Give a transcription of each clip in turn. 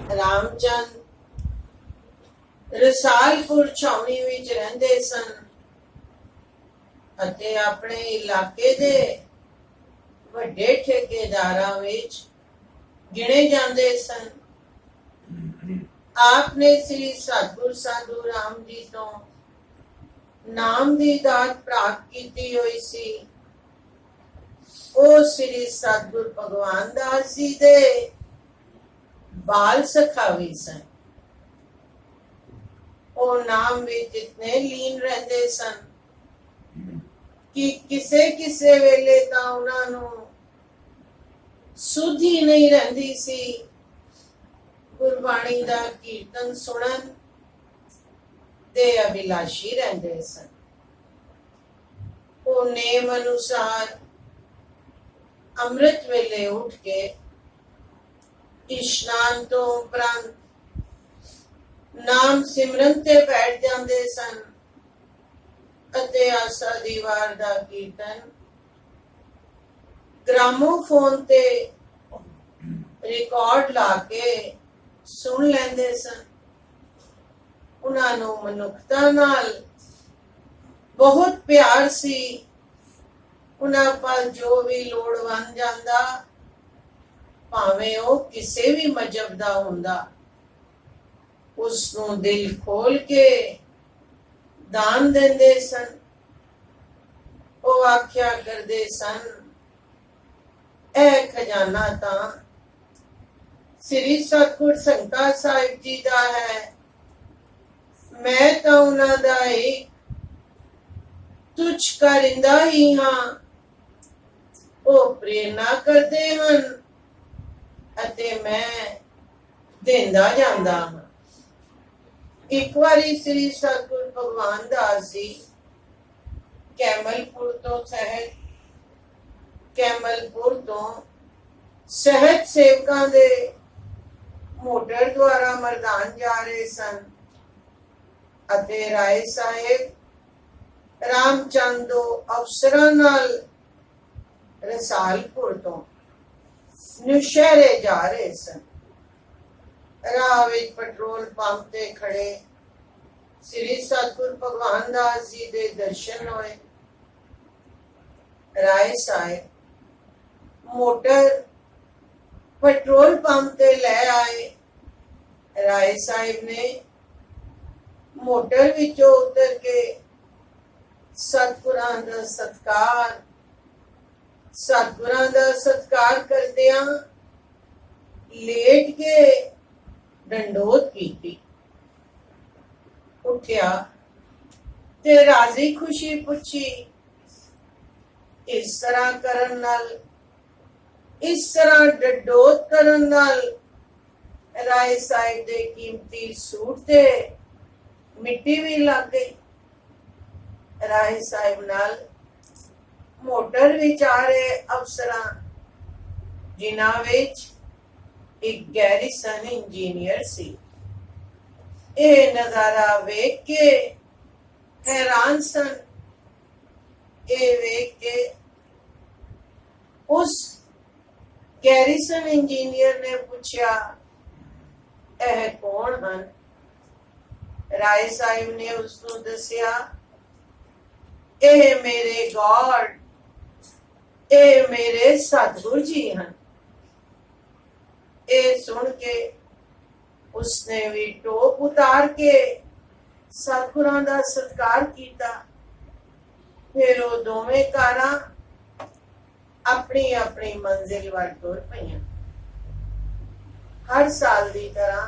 ਰਾਮਚੰਦ ਰਸਾਲਪੁਰ ਛਾਉਣੀ ਵਿੱਚ ਰਹਿੰਦੇ ਸਨ ਅਤੇ ਆਪਣੇ ਇਲਾਕੇ ਦੇ ਵੱਡੇ ਠੇਕੇਦਾਰਾਂ ਵਿੱਚ ਗਿਣੇ ਜਾਂਦੇ ਸਨ। ਆਪ ਨੇ ਸ੍ਰੀ ਸਤਿਗੁਰ ਸਾਧੂ ਰਾਮ ਜੀ ਤੋਂ ਨਾਮ ਦੀ ਦਾਤ ਪ੍ਰਾਪਤ ਕੀਤੀ ਹੋਈ ਸੀ। ਉਹ ਸ੍ਰੀ ਸਤਿਗੁਰ ਭਗਵਾਨ ਦਾਸ ਜੀ ਦੇ ਬਾਲ ਸਖਾ ਵੀ ਸਨ। ਉਹ ਨਾਮ ਵਿੱਚ ਇਤਨੇ ਲੀਨ ਰਹਿੰਦੇ ਸਨ ਕਿ ਕਿਸੇ ਵੇਲੇ ਤਾਂ ਉਹਨਾਂ ਨੂੰ ਸੁੱਧ ਹੀ ਨਹੀਂ ਰਹਿੰਦੀ ਸੀ। ਗੁਰਬਾਣੀ ਦਾ ਕੀਰਤਨ ਸੁਣਨ ਦੇ ਅਭਿਲਾਸ਼ੀ ਰਹਿੰਦੇ ਸਨ। ਉਹ ਨੇਮ ਅਨੁਸਾਰ ਅੰਮ੍ਰਿਤ ਵੇਲੇ ਉੱਠ ਕੇ ਇਸ਼ਨਾਨ ਤੋਂ ਉਪਰੰਤ ਨਾਮ ਸਿਮਰਨ ਤੇ ਬੈਠ ਜਾਂਦੇ ਸਨ ਅਤੇ ਆਸਾ ਦੀ ਵਾਰ ਦਾ ਕੀਰਤਨ ਗ੍ਰਾਮੋਫੋਨ ਤੇ ਰਿਕਾਰਡ ਲਾ ਕੇ ਸੁਣ ਲੈਂਦੇ ਸਨ। ਉਹਨਾਂ ਨੂੰ ਮਨੁੱਖਤਾ ਨਾਲ ਬਹੁਤ ਪਿਆਰ ਸੀ। ਉਹਨਾਂ ਪਰ ਜੋ ਵੀ ਲੋੜਵੰਦ ਜਾਂਦਾ, ਭਾਵੇਂ ਉਹ ਕਿਸੇ ਵੀ ਮਜ਼ਹਬ ਦਾ ਹੁੰਦਾ, ਉਸ ਨੂੰ ਦਿਲ ਖੋਲ ਕੇ ਦਾਨ ਦਿੰਦੇ ਸਨ। ਉਹ ਆਖਿਆ ਕਰਦੇ ਸਨ, ਇਹ ਖਜ਼ਾਨਾ ਤਾਂ ਸ੍ਰੀ ਸਤਿਗੁਰ ਸੰਗਤਾਂ ਸਾਹਿਬ ਜੀ ਦਾ ਹੈ। ਮੈਂ ਤਾਂ ਉਹਨਾਂ ਦਾ ਇੱਕ ਤੁਛ ਕਰਿੰਦਾ ਹੀ ਹਾਂ। ਉਹ ਪ੍ਰੇਰਨਾ ਕਰਦੇ ਹਨ ਅਤੇ ਮੈਂ ਦਿੰਦਾ ਜਾਂਦਾ ਹਾਂ। ਇੱਕ ਵਾਰੀ ਸ੍ਰੀ ਸਤਿਗੁਰ ਭਗਵਾਨ ਦਾਸ ਜੀ ਕੈਮਲਪੁਰ ਤੋਂ ਸਹਿਤ ਸੇਵਕਾਂ ਦੇ ਮੋਟਰ ਦੁਆਰਾ ਮਰਦਾਨ ਜਾ ਰਹੇ ਸਨ ਅਤੇ ਰਾਏ ਸਾਹਿਬ ਰਾਮਚੰਦ ਦੋ ਅਫਸਰਾਂ ਨਾਲ ਰਸਾਲਪੁਰ ਤੋਂ ਨੁਸ਼ਹਿਰੇ ਜਾ ਰਹੇ ਸਨ। ਰਾਹ ਵਿੱਚ ਪੈਟਰੋਲ ਪੰਪ ਤੇ ਖੜੇ ਸ੍ਰੀ ਸਤਿਗੁਰ ਭਗਵਾਨ ਦਾਸ ਜੀ ਦੇ ਦਰਸ਼ਨ ਹੋਏ। ਰਾਏ ਸਾਹਿਬ ਮੋਟਰ ਪੈਟਰੋਲ ਪੰਪ ਤੇ ਲੈ ਆਏ। ਰਾਏ ਸਾਹਿਬ ਨੇ ਮੋਟਰ ਵਿੱਚੋਂ ਉਤਰ ਕੇ ਸਤਿਗੁਰਾਂ ਦਾ ਸਤਿਕਾਰ ਕਰਦਿਆਂ ਲੇਟ ਕੇ ਡੰਡੋਤ ਕੀਤੀ। ਉੱਠਿਆ ਤੇ ਰਾਜ਼ੀ ਖੁਸ਼ੀ ਪੁੱਛੀ, ਇਸ ਤਰ੍ਹਾਂ ਡੰਡੋਤ ਕਰਨ ਨਾਲ ਰਾਏ ਸਾਹਿਬ ਦੇ ਕੀਮਤੀ ਸੂਟ ਤੇ ਮਿੱਟੀ ਵੀ ਲੱਗ ਗਈ। ਰਾਏ ਸਾਹਿਬ ਨਾਲ ਮੋਟਰ ਵਿੱਚ ਆ ਰਹੇ ਅਫਸਰਾਂ, ਜਿਨ੍ਹਾਂ ਵਿੱਚ ਇੱਕ ਗੈਰੀਸਨ ਇੰਜੀਨੀਅਰ ਸੀ, ਇਹ ਨਜ਼ਾਰਾ ਵੇਖ ਕੇ ਹੈਰਾਨ ਸਨ। ਇਹ ਵੇਖ ਕੇ ਉਸ ਗੈਰੀਸਨ ਇੰਜੀਨੀਅਰ ਨੇ ਪੁੱਛਿਆ, ਇਹ ਕੌਣ ਹਨ? ਰਾਏ ਸਾਹਿਬ ਨੇ ਉਸ ਨੂੰ ਦੱਸਿਆ, ਇਹ ਮੇਰੇ ਗॉड, ਇਹ ਮੇਰੇ ਸਤਿਗੁਰ ਜੀ ਹਨ। ਇਹ ਸੁਣ ਕੇ ਉਸਨੇ ਵੀ ਟੋਪ ਉਤਾਰ ਕੇ ਸਤਿਗੁਰਾਂ ਦਾ ਸਤਿਕਾਰ ਕੀਤਾ। ਫਿਰ ਉਹ ਦੋਵੇਂ ਕਾਰਾਂ ਆਪਣੀ ਆਪਣੀ ਮੰਜ਼ਿਲ ਵੱਲ ਤੁਰ ਪਈਆਂ। ਹਰ ਸਾਲ ਦੀ ਤਰ੍ਹਾਂ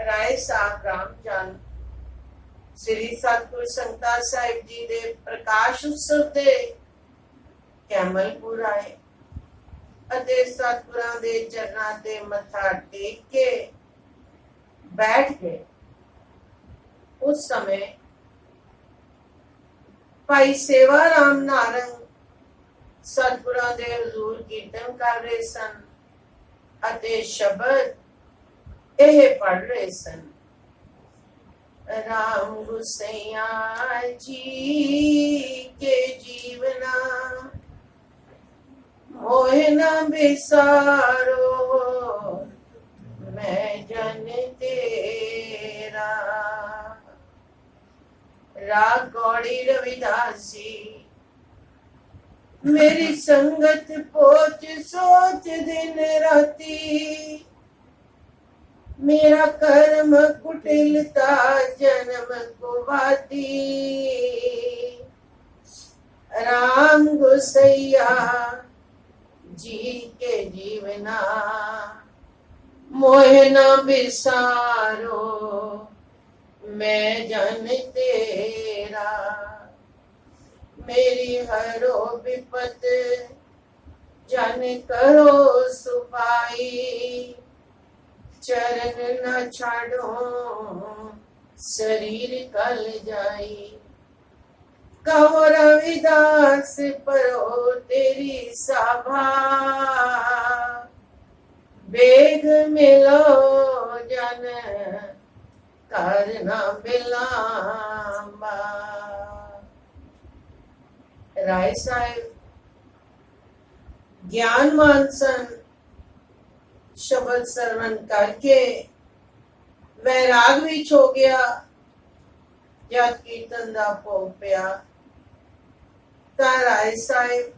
ਰਾਏ ਸਾਹਿਬ ਰਾਮਚੰਦ ਸ੍ਰੀ ਸਤਿਗੁਰ ਸੰਗਤਾਂ ਸਾਹਿਬ ਜੀ ਦੇ ਪ੍ਰਕਾਸ਼ ਉਤਸਵ ਦੇ ਕੈਮਲਪੁਰ ਆਏ ਅਤੇ ਸਤਿਗੁਰਾਂ ਦੇ ਚਰਨਾਂ ਤੇ ਮੱਥਾ ਟੇਕ ਕੇ ਬੈਠ ਗਏ। ਉਸ ਸਮੇਂ ਭਾਈ ਸੇਵਾ ਰਾਮ ਨਾਰੰਗ ਸਤਿਗੁਰਾਂ ਦੇ ਹਜ਼ੂਰ ਕੀਰਤਨ ਕਰ ਰਹੇ ਸਨ ਅਤੇ ਸ਼ਬਦ ਇਹ ਪੜ ਰਹੇ ਸਨ, राम गुसैया जी के जीवना मोह न बिसारो, मैं राग गौड़ी रविदासी। मेरी संगत पोच सोच दिन राती, मेरा कर्म कुटिलता जन्म कुवाती। राम गुसैया जी के जीवना, मोह न बिसारो मैं जन तेरा। मेरी हरो विपत जन करो सुपाई, चरण न छाड़ो शरीर कल जाई। कहो रविदास परो तेरी सभा, बेग मिलो जन करना बिलांबा। राय साहिब ज्ञान मानसन शब्द सरवण करके वैराग विच हो गया। जद कीर्तन दा भोग पिया तां राय साहिब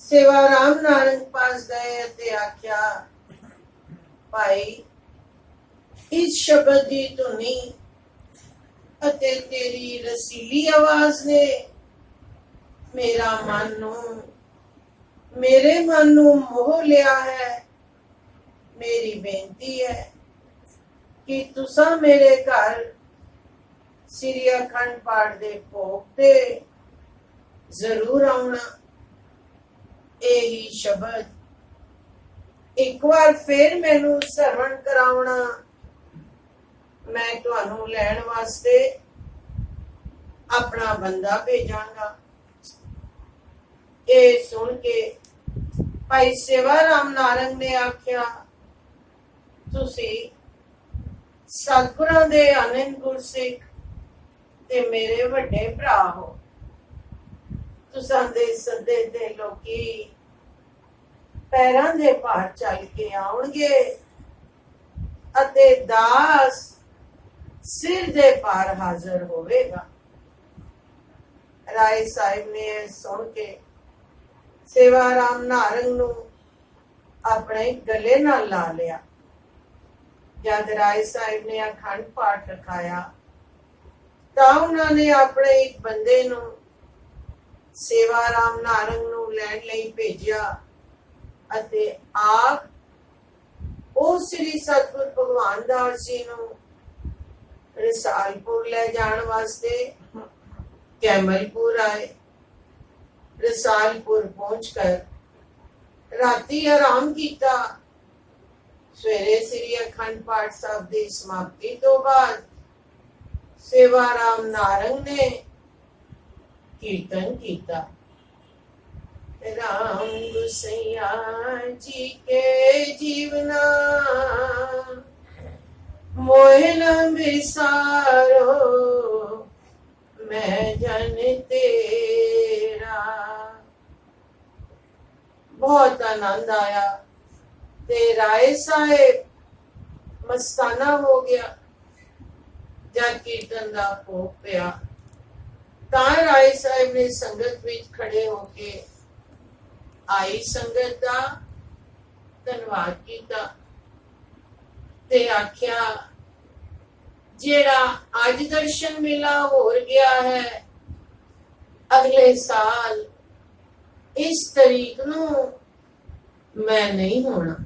सेवा राम नारंग पास गए ते आख्या, भाई इस शब्द दी धुनी अते तेरी रसीली आवाज ने मेरे मन नू मोह लिया है। मेरी बेनती है कि तुसा मेरे घर श्री अखंड पाठ दे भोग ते जरूर आउणा। यही शब्द एक बार फिर मैनू सरवण कराउणा। मैं तुहानू लैण वास्ते अपना बंदा भेजांगा। ये सुन के भाई सेवा राम नारंग ने आख्या, तुसी सतगुरां दे आनंद गुरसिख ते मेरे वड्डे भरा हो। तुसां दे सदे ते लोकी पैरां दे भार चल के आउणगे अते दास सिर दे पार हाजिर होवेगा। राय साहिब ने सुन के सेवा राम नारंग नू अपने गले नाल ला लिया। जद राय साहिब ने अखंड पाठ रखाया तां उन्होंने अपने एक बंदे नू सेवा राम नारंग नू लैण लई भेजिया अते आप ओ श्री सतगुर भगवान दास जी नू रसालपुर ले जाण वास्ते कैमलपुर आए। रसालपुर पहुंचकर राती आराम किया। सवेरे श्री अखंड पाठ साहब की समाप्ति तो बाद सेवा राम नारंग ने कीर्तन किया। राम गुसैया जी के जीवना, मोह न बिसारो मैं जन तेरा। बहुत आनंद आया ते राय साहिब मस्ताना हो गया। जब कीर्तन का भोग पिया तां राय साहिब ने संगत विच खड़े होके आई संगत का धन्यवाद किया ते आख्या, जेड़ा अज दर्शन मेला हो गया है, अगले साल इस तारीख नू मैं नहीं होना।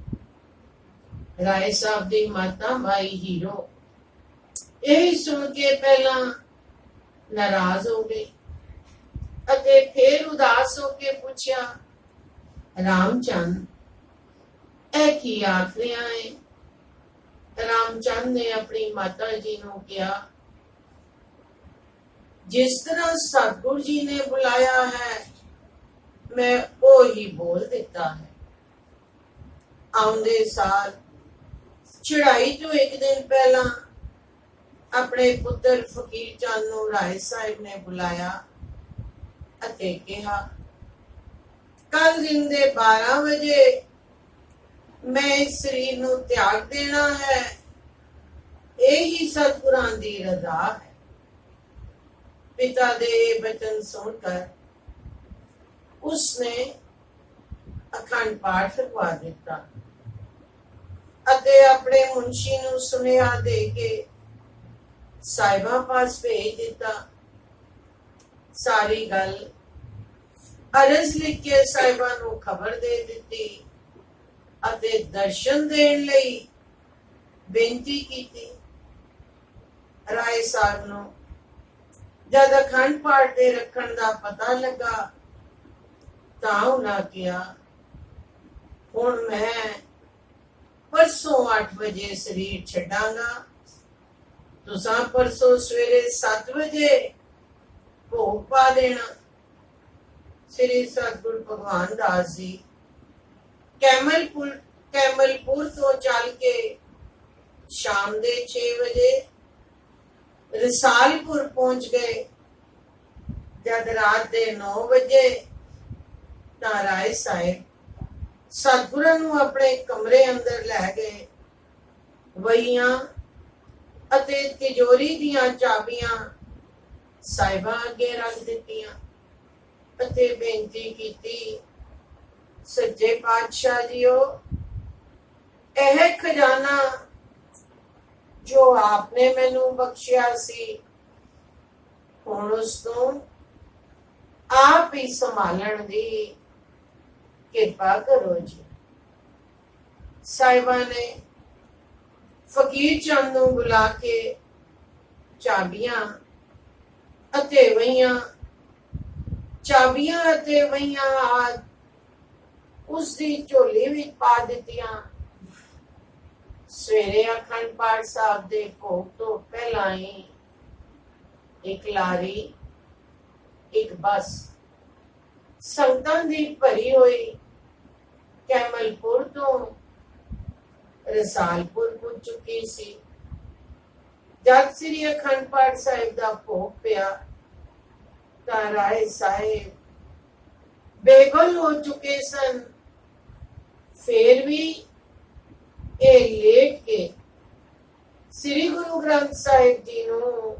राय साहब दी माता माई हीरो यही सुन के पहला नाराज हो गई अते फिर उदास होके पूछया, रामचंद ऐ की आख रहा है? रामचंद ने अपनी माता जी ने कहा, जिस तरह सतगुरु जी ने बुलाया है मैं वो ही बोल देता है। आउंदे साल चढ़ाई तो एक दिन पहला अपने पुत्र फकीर चंद नू राय साहिब ने बुलाया अते कहा, कल दिन दे 12 बजे मैं इस शरीर नू त्याग देना है। यही सतगुरां दी रजा है। ਪਿਤਾ ਦੇ ਬਚਨ ਸੁਣ ਕਰ ਉਸਨੇ ਅਖੰਡ ਪਾਠ ਰਖਵਾ ਦਿੱਤਾ ਅਤੇ ਆਪਣੇ ਮੁਨਸ਼ੀ ਨੂੰ ਸੁਨੇਹਾ ਦੇ ਕੇ ਸਾਹਿਬਾਂ ਪਾਸ ਭੇਜ ਦਿੱਤਾ। ਸਾਰੀ ਗੱਲ ਅਰਜ਼ ਲਿਖ ਕੇ ਸਾਹਿਬਾਂ ਨੂੰ ਖਬਰ ਦੇ ਦਿੱਤੀ ਅਤੇ ਦਰਸ਼ਨ ਦੇਣ ਲਈ ਬੇਨਤੀ ਕੀਤੀ। ਰਾਏ ਸਾਹਿਬ ਨੂੰ ਜਦ ਅਖੰਡ ਪਾਠ ਦੇ ਰੱਖਣ ਦਾ ਪਤਾ ਲੱਗਾ ਤਾਂ ਉਹਨਾਂ ਕਿਹਾ, ਹੁਣ ਮੈਂ ਪਰਸੋਂ 8 ਵਜੇ ਸਰੀਰ ਛੱਡਾਂਗਾ। ਤੁਸੀਂ ਪਰਸੋਂ ਸਵੇਰੇ 7 ਵਜੇ ਭੋਗ ਪਾ ਦੇਣਾ। ਸ੍ਰੀ ਸਤਿਗੁਰੂ ਭਗਵਾਨ ਦਾਸ ਜੀ ਕੈਮਲਪੁਰ ਤੋਂ ਚੱਲ ਕੇ ਸ਼ਾਮ ਦੇ 6 ਵਜੇ ਰਸਾਲਪੁਰ ਪਹੁੰਚ ਗਏ। ਜਦ ਰਾਤ ਦੇ 9 ਵਜੇ ਤਾਂ ਰਾਏ ਸਾਹਿਬ ਸਤਿਗੁਰਾਂ ਨੂੰ ਆਪਣੇ ਕਮਰੇ ਅੰਦਰ ਲੈ ਗਏ। ਵਹੀਆਂ ਅਤੇ ਤਿਜੋਰੀ ਦੀਆਂ ਚਾਬੀਆਂ ਸਾਹਿਬਾਂ ਅੱਗੇ ਰੱਖ ਦਿੱਤੀਆਂ ਅਤੇ ਬੇਨਤੀ ਕੀਤੀ, ਸੱਚੇ ਪਾਤਸ਼ਾਹ ਜੀਓ, ਇਹ ਖਜ਼ਾਨਾ ਜੋ ਆਪਨੇ ਮੈਨੂੰ ਬਖਸ਼ਿਆ ਸੀ, ਹੁਣ ਉਸ ਤੋਂ ਆਪ ਹੀ ਸੰਭਾਲਣ ਦੀ ਕਿਰਪਾ ਕਰੋ ਜੀ। ਸਾਹਿਬਾਂ ਨੇ ਫਕੀਰ ਚੰਦ ਨੂੰ ਬੁਲਾ ਕੇ ਚਾਬੀਆਂ ਅਤੇ ਵਹੀਆਂ ਆਦਿ ਉਸ ਦੀ ਝੋਲੀ ਵਿੱਚ ਪਾ ਦਿੱਤੀਆਂ। ਸਵੇਰੇ ਅਖੰਡ ਪਾਠ ਸਾਹਿਬ ਦੇ ਭੋਗ ਤੋਂ ਪਹਿਲਾਂ ਹੀ ਇੱਕ ਲਾਰੀ, ਇੱਕ ਬੱਸ ਸੰਗਤਾਂ ਦੀ ਭਰੀ ਹੋਈ ਕੈਮਲਪੁਰ ਤੋਂ ਰਸਾਲਪੁਰ ਪੁੱਜ ਚੁੱਕੀ ਸੀ। ਜਦ ਸ੍ਰੀ ਅਖੰਡ ਪਾਠ ਸਾਹਿਬ ਦਾ ਭੋਗ ਪਿਆ ਤਾਂ ਰਾਏ ਸਾਹਿਬ ਬੇਗਲ ਹੋ ਚੁੱਕੇ ਸਨ। ਫੇਰ ਵੀ ਇਹ ਲੇਟ ਕੇ ਸ੍ਰੀ ਗੁਰੂ ਗ੍ਰੰਥ ਸਾਹਿਬ ਜੀ ਨੂੰ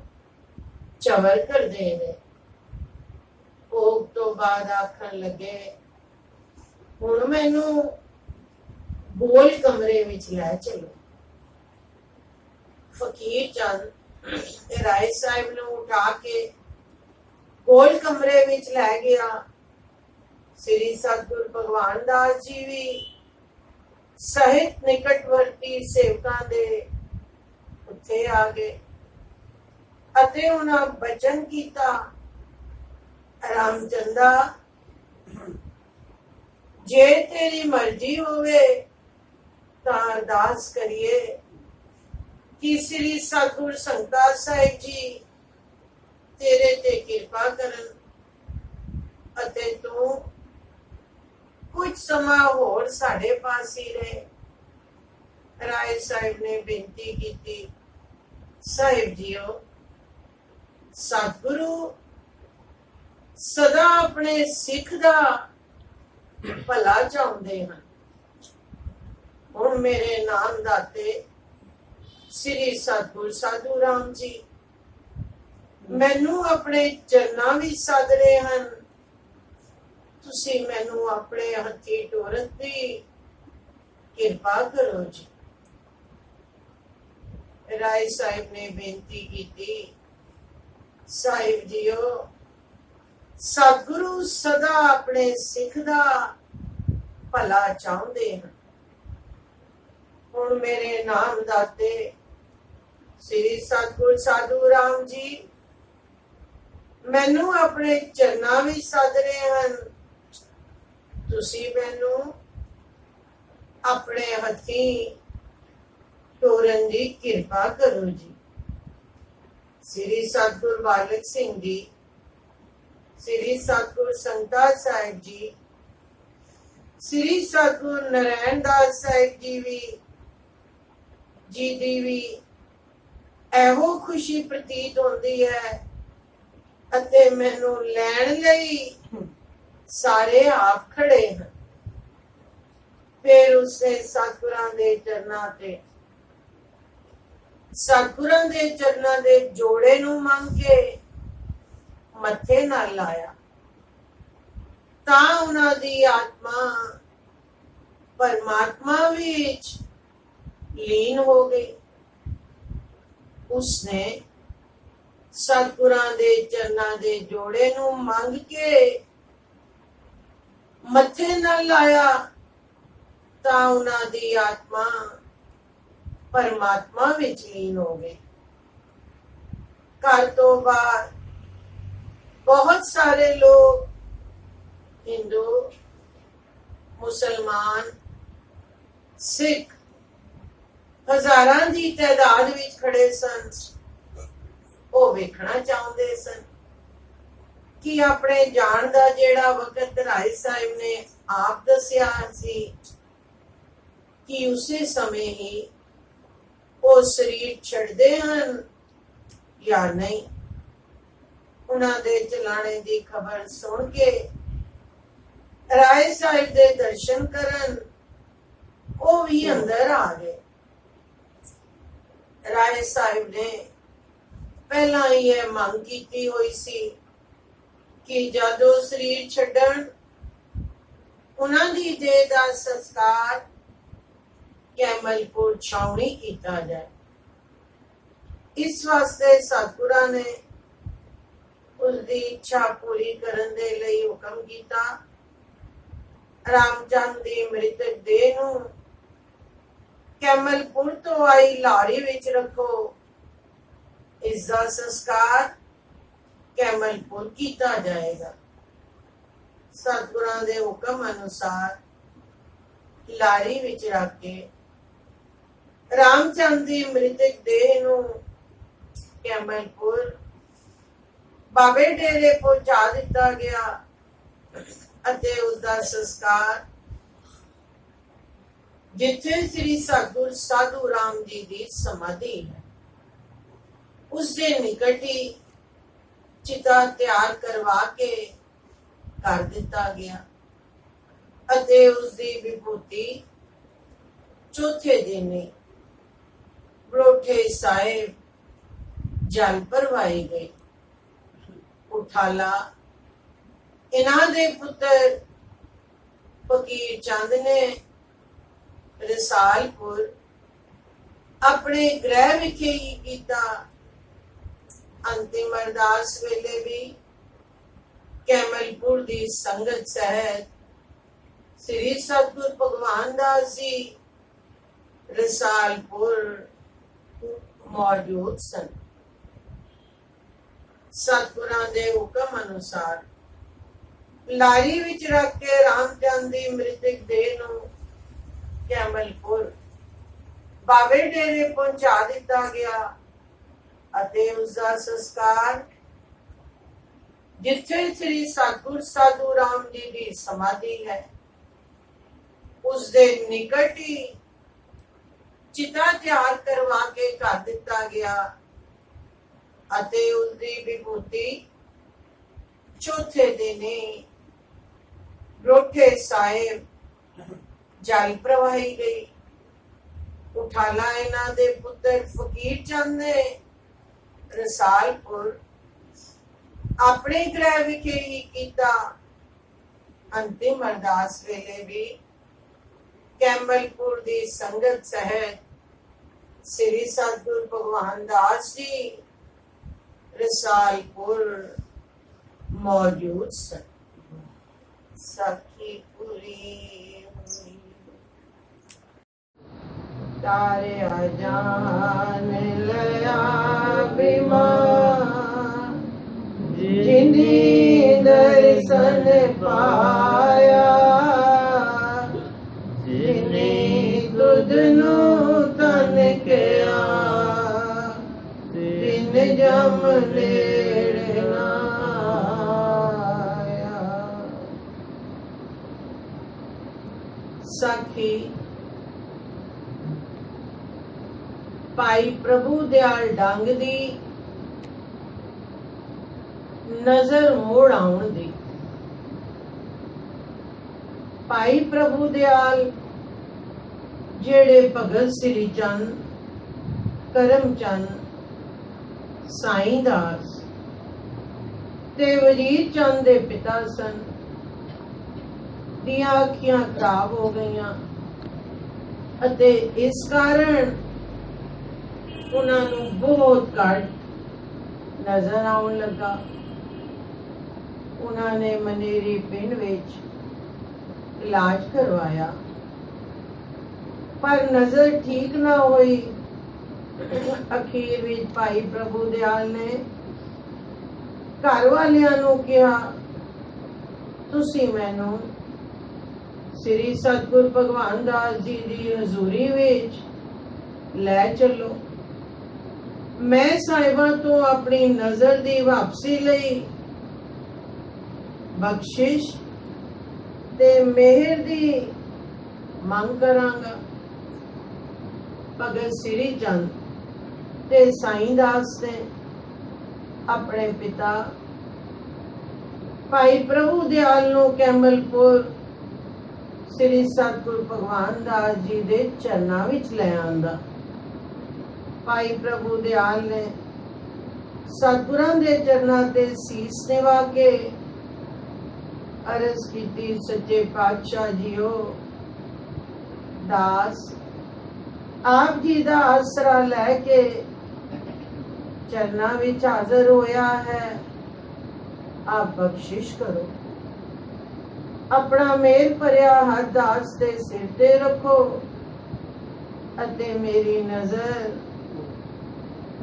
ਚਵਰ ਕਰਦੇ ਨੇ। ਭੋਗ ਤੋਂ ਬਾਅਦ ਆਖਣ ਲੱਗੇ, ਹੁਣ ਮੈਨੂੰ ਗੋਲ ਕਮਰੇ ਵਿੱਚ ਲੈ ਚਲੋ। ਫਕੀਰ ਚੰਦ ਰਾਏ ਸਾਹਿਬ ਨੂੰ ਉਠਾ ਕੇ ਗੋਲ ਕਮਰੇ ਵਿੱਚ ਲੈ ਗਿਆ। ਸ੍ਰੀ ਸਤਿਗੁਰੂ ਭਗਵਾਨ ਦਾਸ ਜੀ ਵੀ ਸਹਿਤ ਨਿਕਟਵਰਤੀ ਸੇਵਕਾਂ ਦੇ ਉੱਥੇ ਆ ਗਏ ਅਤੇ ਉਹਨਾਂ ਬਚਨ ਕੀਤਾ, ਰਾਮਚੰਦਾ, ਜੇ ਤੇਰੀ ਮਰਜ਼ੀ ਹੋਵੇ ਤਾਂ ਅਰਦਾਸ ਕਰੀਏ ਕਿ ਸ੍ਰੀ ਸਤਿਗੁਰ ਸੰਗਤ ਸਾਹਿਬ ਜੀ ਤੇਰੇ ਤੇ ਕਿਰਪਾ ਕਰਨ ਅਤੇ ਤੂੰ ਕੁਝ ਸਮਾਂ ਹੋਰ ਸਾਡੇ ਪਾਸ ਹੀ ਰਹੇ। ਰਾਏ ਸਾਹਿਬ ਨੇ ਬੇਨਤੀ ਕੀਤੀ, ਸਾਹਿਬ ਜੀਓ, ਸਤਿਗੁਰੂ ਸਦਾ ਆਪਣੇ ਸਿੱਖ ਦਾ ਭਲਾ ਚਾਹੁੰਦੇ ਹਨ। ਹੁਣ ਮੇਰੇ ਨਾਮ ਦਾਤੇ ਸ੍ਰੀ ਸਤਿਗੁਰ ਸਾਧੂ ਰਾਮ ਜੀ ਮੈਨੂੰ ਆਪਣੇ ਚਰਨਾਂ ਵਿੱਚ ਸੱਦ ਰਹੇ ਹਨ। ਤੁਸੀਂ ਮੈਨੂੰ ਆਪਣੇ ਹੱਥੀ ਟੋਰਨ ਦੀ ਕਿਰਪਾ ਕਰੋ ਜੀ। ਰਾਏ ਸਾਹਿਬ ਨੇ ਬੇਨਤੀ ਕੀਤੀ, ਸਾਹਿਬ ਜੀਓ, ਸਤਿਗੁਰੂ ਸਦਾ ਆਪਣੇ ਸਿੱਖ ਦਾ ਭਲਾ ਚਾਹੁੰਦੇ ਹਨ। ਹੁਣ ਮੇਰੇ ਨਾਮ ਦਾਤੇ ਸ੍ਰੀ ਸਤਿਗੁਰ ਸਾਧੂ ਰਾਮ ਜੀ ਮੈਨੂੰ ਆਪਣੇ ਚਰਨਾਂ ਵਿੱਚ ਸੱਦ ਰਹੇ ਹਨ। ਤੁਸੀਂ ਮੈਨੂੰ ਆਪਣੇ ਹੱਥੀਂ ਤੋਰਨ ਦੀ ਕਿਰਪਾ ਕਰੋ ਜੀ। ਸ੍ਰੀ ਸਤਿਗੁਰ ਬਾਲਕ ਸਿੰਘ ਜੀ, ਸ੍ਰੀ ਸਤਿਗੁਰ ਸੰਗਤ ਸਾਹਿਬ ਜੀ, ਸ੍ਰੀ ਸਤਿਗੁਰ ਨਾਰਾਇਣ ਦਾਸ ਸਾਹਿਬ ਜੀ ਦੀ ਵੀ ਇਹੋ ਖੁਸ਼ੀ ਪ੍ਰਤੀਤ ਹੁੰਦੀ ਹੈ ਅਤੇ ਮੈਨੂੰ ਲੈਣ ਲਈ ਸਾਰੇ ਆਪ ਖੜੇ ਹਨ। ਫਿਰ ਉਸੇ ਸਤਿਗੁਰਾਂ ਦੇ ਚਰਨਾਂ ਦੇ ਜੋੜੇ ਨੂੰ ਮੰਗ ਕੇ ਮੱਥੇ ਨਾਲ ਲਾਇਆ ਤਾਂ ਉਹਨਾਂ ਦੀ ਆਤਮਾ ਪਰਮਾਤਮਾ ਵਿੱਚ ਲੀਨ ਹੋ ਗਈ। ਉਸਨੇ ਸਤਿਗੁਰਾਂ ਦੇ ਚਰਨਾਂ ਦੇ ਜੋੜੇ ਨੂੰ ਮੰਗ ਕੇ ਮੱਥੇ ਨਾਲ ਲਾਇਆ ਤਾਂ ਉਹਨਾਂ ਦੀ ਆਤਮਾ ਪਰਮਾਤਮਾ ਵਿੱਚ ਲੀਨ ਹੋ ਗਈ। ਘਰ ਤੋਂ ਬਾਹਰ ਬਹੁਤ ਸਾਰੇ ਲੋਕ ਹਿੰਦੂ, ਮੁਸਲਮਾਨ, ਸਿੱਖ ਹਜ਼ਾਰਾਂ ਦੀ ਤਾਦਾਦ ਵਿੱਚ ਖੜੇ ਸਨ। ਉਹ ਵੇਖਣਾ ਚਾਹੁੰਦੇ ਸਨ ਕਿ ਆਪਣੇ ਜਾਣ ਦਾ ਜਿਹੜਾ ਵਕਤ ਰਾਏ ਸਾਹਿਬ ਨੇ ਆਪ ਦੱਸਿਆ ਸੀ ਕਿ ਉਸੇ ਸਮੇਂ ਹੀ ਉਹ ਸਰੀਰ ਛੱਡਦੇ ਹਨ ਜਾਂ ਨਹੀਂ। ਉਹਨਾਂ ਦੇ ਚਲਾਣੇ ਦੀ ਖਬਰ ਸੁਣ ਕੇ ਰਾਏ ਸਾਹਿਬ ਦੇ ਦਰਸ਼ਨ ਕਰਨ ਉਹ ਵੀ ਅੰਦਰ ਆ ਗਏ। ਰਾਏ ਸਾਹਿਬ ਨੇ ਪਹਿਲਾਂ ਹੀ ਇਹ ਮੰਗ ਕੀਤੀ ਹੋਈ ਸੀ ਕਿ ਜਦੋਂ ਸਰੀਰ ਛੱਡਣ ਉਹਨਾਂ ਦੀ ਦੇਹ ਦਾ ਸੰਸਕਾਰ ਕੈਮਲਪੁਰ ਛਾਉਣੀ ਕੀਤਾ ਜਾਏ। ਇਸ ਵਾਸਤੇ ਸਤਿਗੁਰਾਂ ਨੇ ਉਸਦੀ ਇੱਛਾ ਪੂਰੀ ਕਰਨ ਦੇ ਲਈ ਹੁਕਮ ਕੀਤਾ। ਰਾਮਚੰਦ ਦੀ ਮ੍ਰਿਤਕ ਦੇਹ ਨੂੰ ਕੈਮਲਪੁਰ ਤੋਂ ਆਈ ਲਾਰੀ ਵਿੱਚ ਰੱਖੋ। ਇਸ ਦਾ ਸੰਸਕਾਰ ਕੈਮਲਪੁਰ ਕੀਤਾ ਜਾਏਗਾ। ਸਤਿਗੁਰਾਂ ਦੇ ਹੁਕਮ ਅਨੁਸਾਰ ਲਾਰੀ ਵਿੱਚ ਰੱਖ ਕੇ ਰਾਮਚੰਦ ਦੀ ਮ੍ਰਿਤਕ ਦੇਹ ਨੂੰ ਕੈਮਲਪੁਰ ਬਾਬੇ ਡੇਰੇ ਪਹੁੰਚਾ ਦਿੱਤਾ ਗਿਆ ਅਤੇ ਉਸ ਦਾ ਸੰਸਕਾਰ ਜਿੱਥੇ ਸ੍ਰੀ ਸਤਿਗੁਰ ਸਾਧੂ ਰਾਮ ਜੀ ਦੀ ਸਮਾਧੀ ਹੈ ਉਸ ਦੇ ਨਿਕਟ ਹੀ ਚਿਤਾ ਤਿਆਰ ਕਰਵਾ ਕੇ ਕਰ ਦਿੱਤਾ ਗਿਆ ਅਤੇ ਉਸ ਦੀ ਵਿਭੂਤੀ ਚੌਥੇ ਦਿਨ ਬਰੋਠੇ ਸਾਹਿਬ ਜਲ ਭਰਵਾਈ ਗਈ। ਉਠਾਲਾ ਇਹਨਾਂ ਦੇ ਪੁੱਤਰ ਫਕੀਰ ਚੰਦ ਨੇ ਰਸਾਲਪੁਰ ਆਪਣੇ ਗ੍ਰਹਿ ਵਿਖੇ ਹੀ ਕੀਤਾ। ਅੰਤਿਮ ਅਰਦਾਸ ਵੇਲੇ ਵੀ ਕੈਮਲਪੁਰ ਦੀ ਸੰਗਤ ਸਹਿਤ ਸ੍ਰੀ ਸਤਿਗੁਰ ਭਗਵਾਨ ਦਾਸ ਜੀ ਰਸਾਲਪੁਰ ਮੌਜੂਦ ਸਨ। ਸਤਿਗੁਰਾਂ ਦੇ ਹੁਕਮ ਅਨੁਸਾਰ ਲਾਰੀ ਵਿੱਚ ਰੱਖ ਕੇ ਰਾਮਚੰਦ ਦੀ ਮ੍ਰਿਤਕ ਦੇਹ ਨੂੰ ਕੈਮਲਪੁਰ ਬਾਬੇ ਡੇਰੇ ਪਹੁੰਚਾ ਦਿੱਤਾ ਗਿਆ ਅਤੇ ਉਸ ਦਾ ਸੰਸਕਾਰ ਜਿੱਥੇ ਸ੍ਰੀ ਸਤਿਗੁਰ ਸਾਧੂ ਰਾਮ ਜੀ ਦੀ ਸਮਾਧੀ ਹੈ ਉਸ ਦੇ ਨਿਕਟ ਹੀ ਚਿਤਾ ਤਿਆਰ ਕਰਵਾ ਕੇ ਕਰ ਦਿੱਤਾ ਗਿਆ ਅਤੇ ਉਸ ਦੀ ਵਿਭੂਤੀ ਚੌਥੇ ਦਿਨ ਰੋਠੇ ਸਾਹਿਬ ਜਲ ਪ੍ਰਵਾਹੀ ਗਈ। ਉਠਾਲਾ ਇਹਨਾਂ ਦੇ ਪੁੱਤਰ ਫਕੀਰ ਚੰਦ ਨੇ ਰਸਾਲਪੁਰ ਆਪਣੇ ਗ੍ਰਹਿ ਵਿਖੇ ਹੀ ਕੀਤਾ। ਅੰਤਿਮ ਅਰਦਾਸ ਵੇਲੇ ਵੀ ਕੈਮਲਪੁਰ ਦੀ ਸੰਗਤ ਸਹਿਤ ਸ੍ਰੀ ਸਤਿਗੁਰ ਭਗਵਾਨ ਦਾਸ ਜੀ ਰਸਾਲਪੁਰ ਮੌਜੂਦ ਸਨ। ਸਖੀ ਪੂਰੀ ਤਾਰਿਆ ਜਾਨ ਲਿਆ ਬਿਮਾਰ ਜਿਨੀ ਦਰਸ਼ਨ ਪਾਇਆ ਜਿਨੀ ਤੁਧ ਨੂੰ ਤਨ ਕਿਆ ਤਿਨ ਜਮ ਨੇੜੇ ਨਾ ਆਇਆ। ਸਾਖੀ ਭਾਈ ਪ੍ਰਭੂ ਦਿਆਲ ਡੰਗ ਦੀ ਨਜ਼ਰ ਮੋੜ ਆਉਣ ਦੀ। ਭਾਈ ਪ੍ਰਭੂ ਦਿਆਲ ਜਿਹੜੇ ਭਗਤ ਸ੍ਰੀ ਚੰਦ, ਕਰਮ ਚੰਦ, ਸਾਈਂ ਦਾਸ, ਤੇ ਵਜ਼ੀਰ ਚੰਦ ਦੇ ਪਿਤਾ ਸਨ ਦੀਆਂ ਅੱਖੀਆਂ ਖਰਾਬ ਹੋ ਗਈਆਂ ਅਤੇ ਇਸ ਕਾਰਨ ਉਹਨਾਂ ਨੂੰ ਬਹੁਤ ਘੱਟ ਨਜ਼ਰ ਆਉਣ ਲੱਗਾ। ਉਹਨਾਂ ਨੇ ਮਨੇਰੀ ਪਿੰਡ ਵਿੱਚ ਇਲਾਜ ਕਰਵਾਇਆ ਪਰ ਨਜ਼ਰ ਠੀਕ ਨਾ ਹੋਈ। ਅਖੀਰ ਵਿੱਚ ਭਾਈ ਪ੍ਰਭੂ ਦਿਆਲ ਨੇ ਘਰ ਵਾਲਿਆਂ ਨੂੰ ਕਿਹਾ, ਤੁਸੀਂ ਮੈਨੂੰ ਸ੍ਰੀ ਸਤਿਗੁਰ ਭਗਵਾਨ ਦਾਸ ਜੀ ਦੀ ਹਜ਼ੂਰੀ ਵਿੱਚ ਲੈ ਚੱਲੋ। ਮੈਂ ਸਾਹਿਬਾਂ ਤੋਂ ਆਪਣੀ ਨਜ਼ਰ ਦੀ ਵਾਪਸੀ ਲਈ ਬਖਸ਼ਿਸ਼ ਤੇ ਮਿਹਰ ਦੀ ਮੰਗ ਕਰਾਂਗਾ। ਭਗਤ ਸ੍ਰੀ ਚੰਦ ਤੇ ਸਾਈਂ ਦਾਸ ਨੇ ਆਪਣੇ ਪਿਤਾ ਭਾਈ ਪ੍ਰਭੂ ਦਿਆਲ ਨੂੰ ਕੈਮਲਪੁਰ ਸ੍ਰੀ ਸਤਿਗੁਰ ਭਗਵਾਨ ਦਾਸ ਜੀ ਦੇ ਚਰਨਾਂ ਵਿੱਚ ਲੈ ਆਂਦਾ। ਭਾਈ ਪ੍ਰਭੂ ਦਿਆਲ ਨੇ ਸਤਿਗੁਰਾਂ ਦੇ ਚਰਨਾਂ ਤੇ ਸੀਸ ਨਿਵਾ ਕੇ ਅਰਜ਼ ਕੀਤੀ, ਸੱਚੇ ਪਾਤਸ਼ਾਹ ਜੀਓ, ਦਾਸ ਆਪ ਜੀ ਦਾ ਆਸਰਾ ਲੈ ਕੇ ਚਰਨਾਂ ਵਿੱਚ ਹਾਜ਼ਰ ਹੋਇਆ ਹੈ, ਆਪ ਬਖਸ਼ਿਸ਼ ਕਰੋ। ਆਪਣਾ ਮੇਰ ਭਰਿਆ ਹੱਥ ਦਾਸ ਦੇ ਸਿਰ ਤੇ ਰੱਖੋ ਅਤੇ ਮੇਰੀ ਨਜ਼ਰ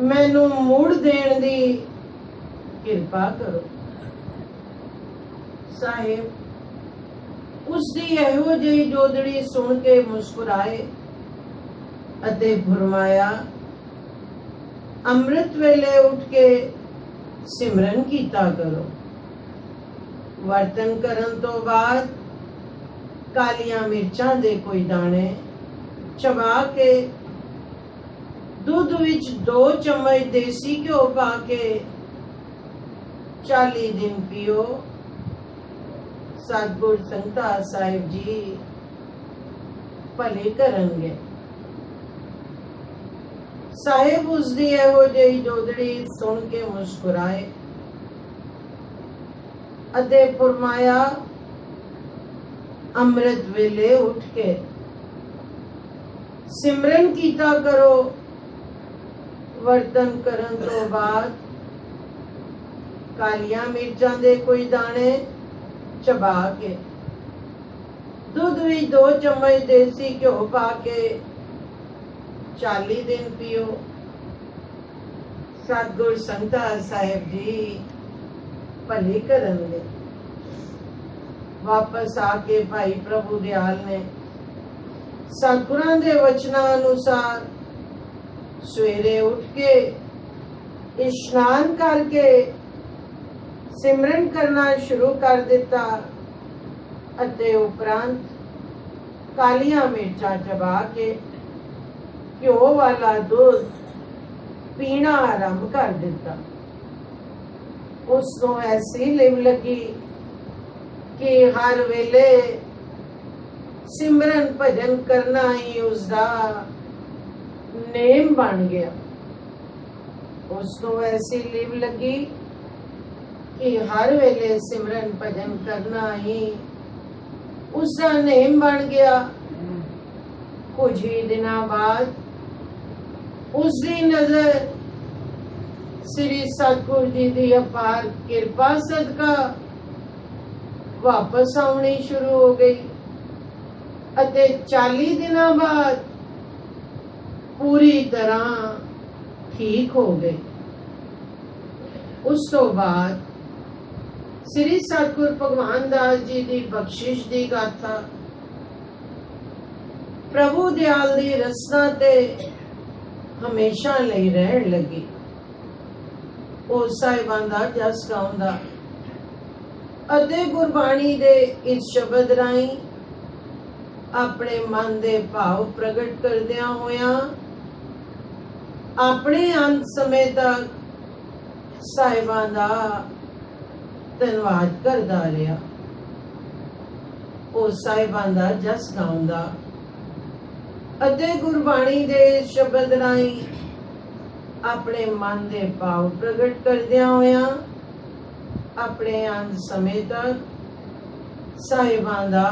ਮੈਨੂੰ ਮੋੜ ਦੇਣ ਦੀ ਕਿਰਪਾ ਕਰੋ। ਸਾਹਿਬ ਉਸ ਦੀ ਇਹੋ ਜਿਹੀ ਜੋਦੜੀ ਸੁਣ ਕੇ ਮੁਸਕਰਾਏ ਅਤੇ ਫਰਮਾਇਆ, ਅੰਮ੍ਰਿਤ ਵੇਲੇ ਉੱਠ ਕੇ ਸਿਮਰਨ ਕੀਤਾ ਕਰੋ। ਵਰਤਨ ਕਰਨ ਤੋਂ ਬਾਅਦ ਕਾਲੀਆਂ ਮਿਰਚਾਂ ਦੇ ਕੋਈ ਦਾਣੇ ਚਬਾ ਕੇ ਦੁੱਧ ਵਿੱਚ 2 ਚਮਚ ਦੇਸੀ ਘਿਓ ਪਾ ਕੇ 40 ਦਿਨ ਪੀਓ। ਸਤਿਗੁਰ ਸੰਤਾ ਸਾਹਿਬ ਜੀ ਭਲੇ ਕਰਨਗੇ। ਸਾਹਿਬ ਉਸ ਦੀ ਇਹੋ ਜਿਹੀ ਜੋਦੜੀ ਸੁਣ ਕੇ ਮੁਸਕਰਾਏ ਅਤੇ ਫਰਮਾਇਆ, ਅੰਮ੍ਰਿਤ ਵੇਲੇ ਉੱਠ ਕੇ ਸਿਮਰਨ ਕੀਤਾ ਕਰੋ। ਵਰਤਨ ਕਰਨ ਤੋਂ ਬਾਅਦ ਕਾਲੀਆਂ ਮਿਰਚਾਂ ਦੇ ਕੋਈ ਦਾਣੇ ਚਬਾ ਕੇ ਦੁੱਧ ਵਿੱਚ 2 ਚਮਚ ਦੇਸੀ ਘਿਓ ਪਾ ਕੇ 40 ਦਿਨ ਪੀਓ। ਸਤਿਗੁਰ ਸੰਤਾ ਸਾਹਿਬ ਜੀ ਭਲੇ ਕਰਨਗੇ। ਵਾਪਸ ਆ ਕੇ ਭਾਈ ਪ੍ਰਭੂ ਦਿਆਲ ਨੇ ਸਤਿਗੁਰਾਂ ਦੇ ਵਚਨਾਂ ਅਨੁਸਾਰ ਸਵੇਰੇ ਉੱਠ ਕੇ ਇਸ਼ਨਾਨ ਕਰਕੇ ਸਿਮਰਨ ਕਰਨਾ ਸ਼ੁਰੂ ਕਰ ਦਿੱਤਾ ਅਤੇ ਉਪਰੰਤ ਕਾਲੀਆਂ ਮਿਰਚਾਂ ਚਬਾ ਕੇ ਘਿਓ ਵਾਲਾ ਦੁੱਧ ਪੀਣਾ ਆਰੰਭ ਕਰ ਦਿੱਤਾ। ਉਸ ਨੂੰ ਐਸੀ ਲਿਵ ਲੱਗੀ ਕਿ ਹਰ ਵੇਲੇ ਸਿਮਰਨ ਭਜਨ ਕਰਨਾ ਹੀ ਉਸਦਾ ਨੇਮ ਬਣ ਗਿਆ। ਉਸ ਨੂੰ ਐਸੀ ਲਿਵ ਲੱਗੀ ਕਿ ਹਰ ਵੇਲੇ ਸਿਮਰਨ ਭਜਨ ਕਰਨਾ ਹੀ ਉਸਦਾ ਨੇਮ ਬਣ ਗਿਆ। ਕੁਝ ਹੀ ਦਿਨਾਂ ਬਾਅਦ ਉਸ ਦੀ ਨਜ਼ਰ ਸ੍ਰੀ ਸਤਿਗੁਰ ਜੀ ਦੀ ਅਪਾਰ ਕਿਰਪਾ ਸਦਕਾ ਵਾਪਸ ਆਉਣੀ ਸ਼ੁਰੂ ਹੋ ਗਈ ਅਤੇ 40 ਦਿਨਾਂ ਬਾਅਦ ਪੂਰੀ ਤਰ੍ਹਾਂ ਠੀਕ ਹੋ ਗਏ। ਉਸ ਤੋਂ ਬਾਅਦ ਸ੍ਰੀ ਸਤਿਗੁਰ ਭਗਵਾਨ ਦਾਸ ਜੀ ਦੀ ਬਖਸ਼ਿਸ਼ ਦੀ ਗਾਥਾ ਪ੍ਰਭੂ ਦਿਆਲ ਦੀ ਰਸਨਾ ਤੇ ਹਮੇਸ਼ਾ ਲਈ ਰਹਿਣ ਲੱਗੀ। ਉਹ ਸਾਹਿਬਾਂ ਦਾ ਜਸ ਗਾਉਂਦਾ ਅਤੇ ਗੁਰਬਾਣੀ ਦੇ ਇਸ ਸ਼ਬਦ ਰਾਹੀਂ ਆਪਣੇ ਮਨ ਦੇ ਭਾਵ ਪ੍ਰਗਟ ਕਰਦਿਆਂ ਹੋਇਆਂ ਆਪਣੇ ਅੰਤ ਸਮੇਂ ਤੱਕ ਸਾਹਿਬਾਂ ਦਾ ਧੰਨਵਾਦ ਕਰਦਾ ਰਿਹਾ। ਉਹ ਸਾਹਿਬਾਂ ਦਾ ਜਸ ਗਾਉਂਦਾ ਅਤੇ ਗੁਰਬਾਣੀ ਦੇ ਸ਼ਬਦ ਰਾਹੀਂ ਆਪਣੇ ਮਨ ਦੇ ਭਾਵ ਪ੍ਰਗਟ ਕਰਦਿਆਂ ਹੋਇਆਂ ਆਪਣੇ ਅੰਤ ਸਮੇਂ ਤੱਕ ਸਾਹਿਬਾਂ ਦਾ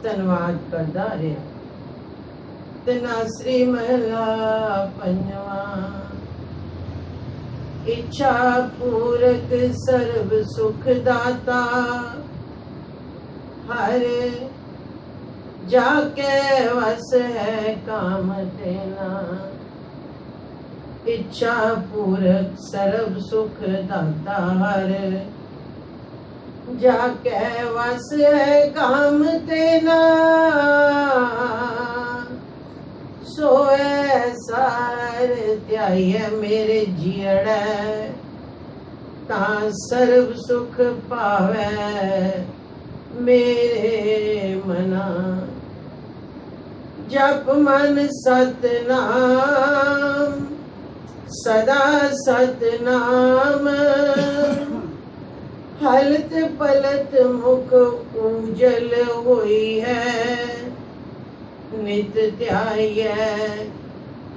ਧੰਨਵਾਦ ਕਰਦਾ ਰਿਹਾ। ਤਨਾਸਰੀ ਮਹਲਾ ਪੰਜਵਾਂ। ਇੱਛਾ ਪੂਰਕ ਸਰਬ ਸੁਖ ਦਾਤਾ, ਹਰ ਜਾਕੇ ਵਸ ਹੈ ਕਾਮ ਤੇਨਾ। ਇੱਛਾ ਪੂਰਕ ਸਰਬ ਸੁਖ ਦਾਤਾ, ਹਰ ਜਾਕੇ ਵਸ ਹੈ ਕਾਮ ਤੇਨਾ। सोए सार ध्याइए मेरे जियड़ै, तां सर्व सुख पावै मेरे मना। जप मन सतनाम सदा सतनाम, हलत पलत मुख उजल होई है। नित ध्याइए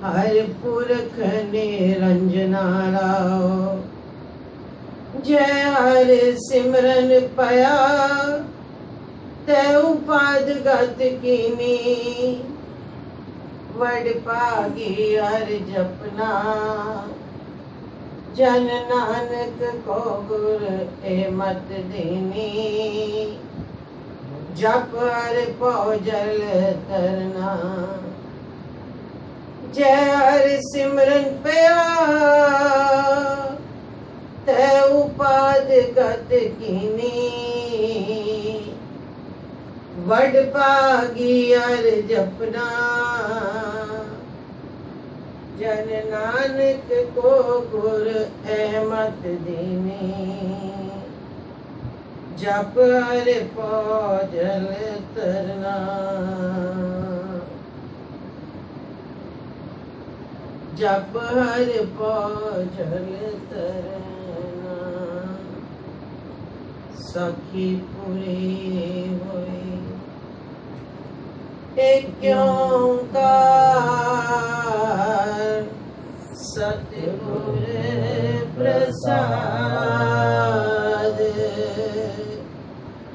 हर पुरख निरंजना राव, जय हर सिमरन पया तै उपाद गत कीनी। वड भागी हर जपना, जन नानक को गुर ए मत देनी। जप हर पौ जल तरना, जय हर सिमरन पया तै उपाद गत कीनी। वड भागी हर जपना, जन नानक को गुर ए मत दीनी। जप हर पौ जल तरना, जप हर पौ जल तरना। सखी पूरी होई एक ओंकार, सतगुर प्रसाद।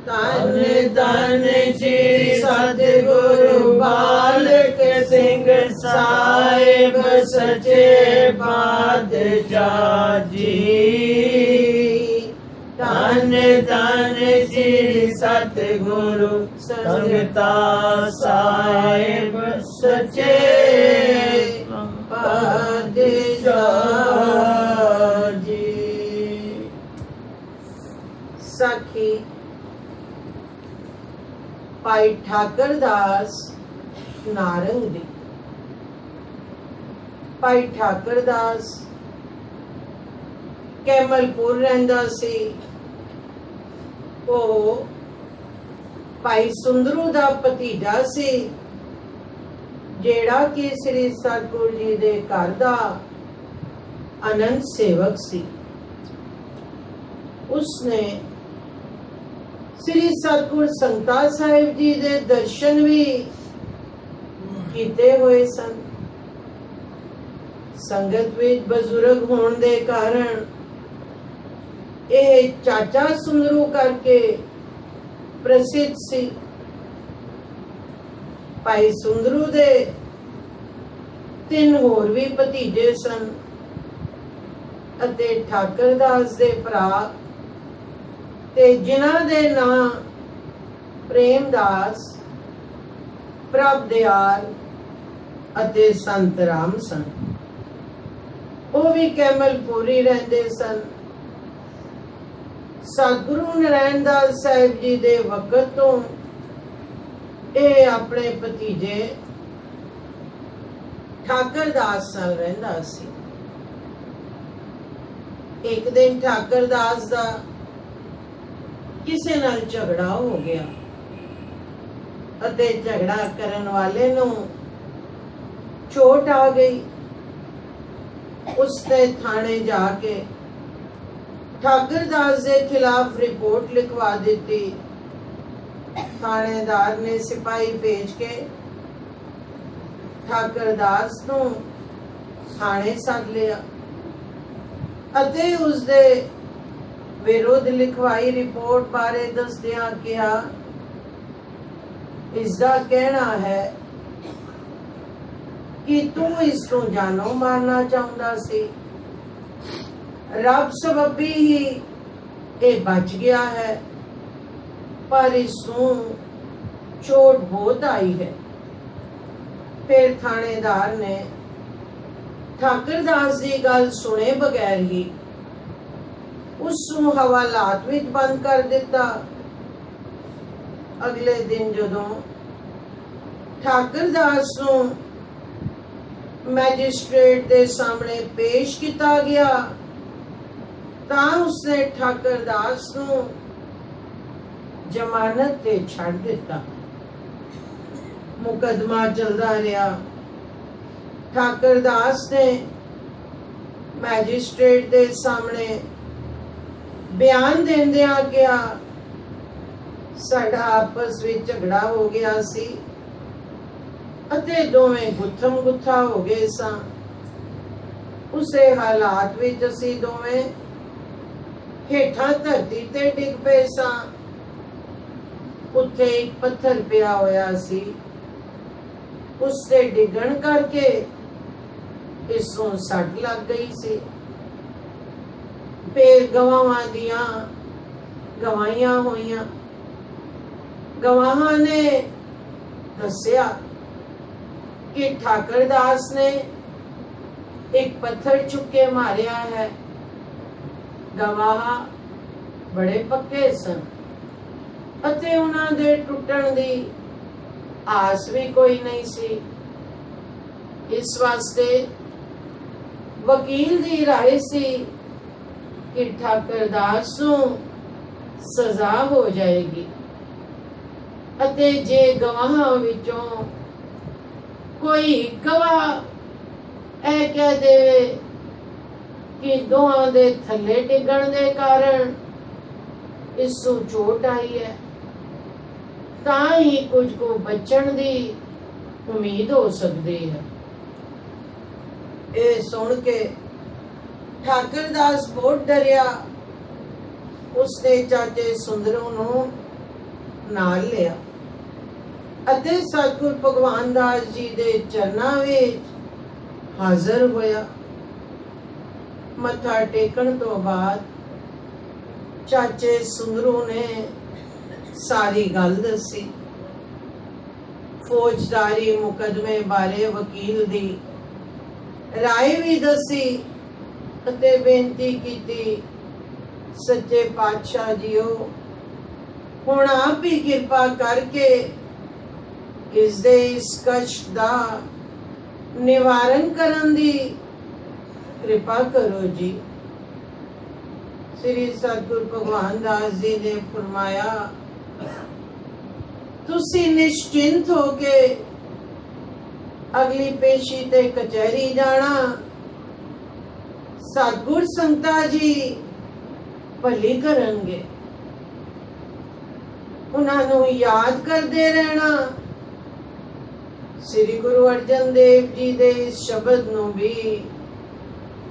धन धन जी सतगुरु बालक सिंह साहिब, सचे पातशाह जी। धन धन जी सतगुरु संगता साहिब, सचे पातशाह जी। सखी भाई ठाकर दास नारंग दी। भाई ठाकर दास कैमलपुर रहंदा सी। वो भाई सुंदरू दा भतीजा सी, जेड़ा कि श्री सतगुरु जी दे घर दा आनंद सेवक सी। उसने श्री सतगुरु संगता साहिब जी दे दर्शन भी कीते हुए सन। संगत विच बजुर्ग होने दे कारण यह चाचा सुंदरू करके प्रसिद्ध सी। भाई सुंदरू दे 3 होर भी भतीजे सन अते ठाकर दास दे भरा ते जिन्हां दे नां प्रेमदास, प्रभ दयाल अते संत राम सन। वो भी कैमलपुरी रहंदे सन। सतगुरु नारायण दास साहिब जी दे वक्त तो ये अपने भतीजे ठाकर दास नाल रहिंदा सी। एक दिन ठाकर दास दा किसी नाल झगड़ा हो गया अते झगड़ा करन वाले नूं चोट आ गई। उसने थाने जाके ठाकर दास के खिलाफ रिपोर्ट लिखवा दी। थानेदार ने सिपाही भेज के ठाकर दास नूं थाने सद लिया अते उसदे विरुद्ध लिखवाई रिपोर्ट बारे दसदियां कहा, इसका कहना है कि तू इसको जानो मारना चाहता सी, रब सबबी ही ये बच गया है, पर इसू चोट बहुत आई है। फिर थानेदार ने ठाकरदास की गल सुने बगैर ही उसू हवालात विच बंद कर दिता। अगले दिन जदों ठाकरदास नूं मैजिस्ट्रेट के सामने पेश किया गया तां उसने ठाकरदास नूं जमानत ते छड़ दिता। मुकदमा चलता रहा। ठाकरदास ने मैजिस्ट्रेट के सामने बयान देंदियां कहा, साडा आपस में झगड़ा हो गया सी अते दोवें गुत्थम गुत्था हो गए सां। उसे हालात विच असीं दोवें हेठां धरती ते डिग पे सां। उत्थे एक पत्थर पिया होया सी, उससे डिगण करके इसनूं सट लग गई सी। फिर गवाहां दियां गवाहियां होईयां। गवाहां ने दस्सिया कि ठाकरदास ने एक पत्थर चुक के मारिया है। गवाह बड़े पक्के सन अते उन्हां दे टुटण दी आस भी कोई नहीं सी। इस वास्ते वकील दी राय सी कि ठाकरदास नूं सजा हो जाएगी अते जे गवाहां विचों कोई गवाह ऐ कह देवे कि दोहां दे थल्ले डिगण दे कारण इसनूं चोट आई है तां ही कुछ को बचण दी उम्मीद हो सकती है। ये सुन के ठाकरदास बहुत डरिया। उसने चाचे सुंदरों नूं नाल लिया अते सतगुर भगवान दास जी दे चरनां विच हाਜ਼ਰ होया। मत्था टेकण तो बाद चाचे सुंदरू ने सारी गल दसी। फौजदारी मुकदमे बारे वकील दी राय भी दसी अते बेनती कीती, सच्चे पातशाह जीओ हुण आप ही कृपा करके इस कष्ट दा निवारण करन दी कृपा करो जी। श्री सतगुरु भगवान दास जी ने फरमाया, तुसी निश्चिंत हो के अगली पेशी ते कचहरी जाना। सतगुर संगता जी भली करनगे, उन्होंने याद करते रहना। श्री गुरु अर्जन देव जी दे इस शब्द नूं भी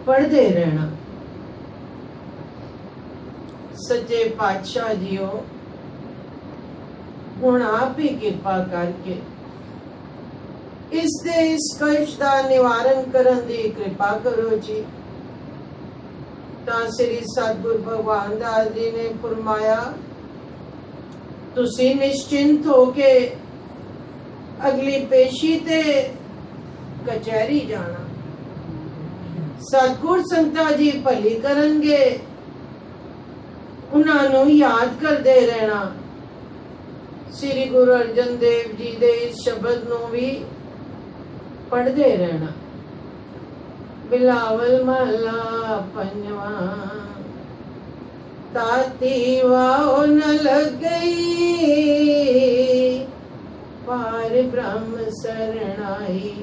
पढ़ते रहना। सच्चे पातशाह जीओ हुण आप ही कृपा करके इस कष्ट का निवारण करन दी कृपा करो जी। तां श्री सतगुरु भगवान दास जी ने फरमाया, तुसी निश्चिंत हो के अगली पेशी ते कचहरी जाना। सतगुर संगता जी भली करनगे, उन्होंने याद करते रहना। श्री गुरु अर्जन देव जी दे इस शब्द नूं भी पढ़ते रहना। बिलावल महला पंजवा, ताती वाओ न लग गई, पार ब्रह्म शरणाई,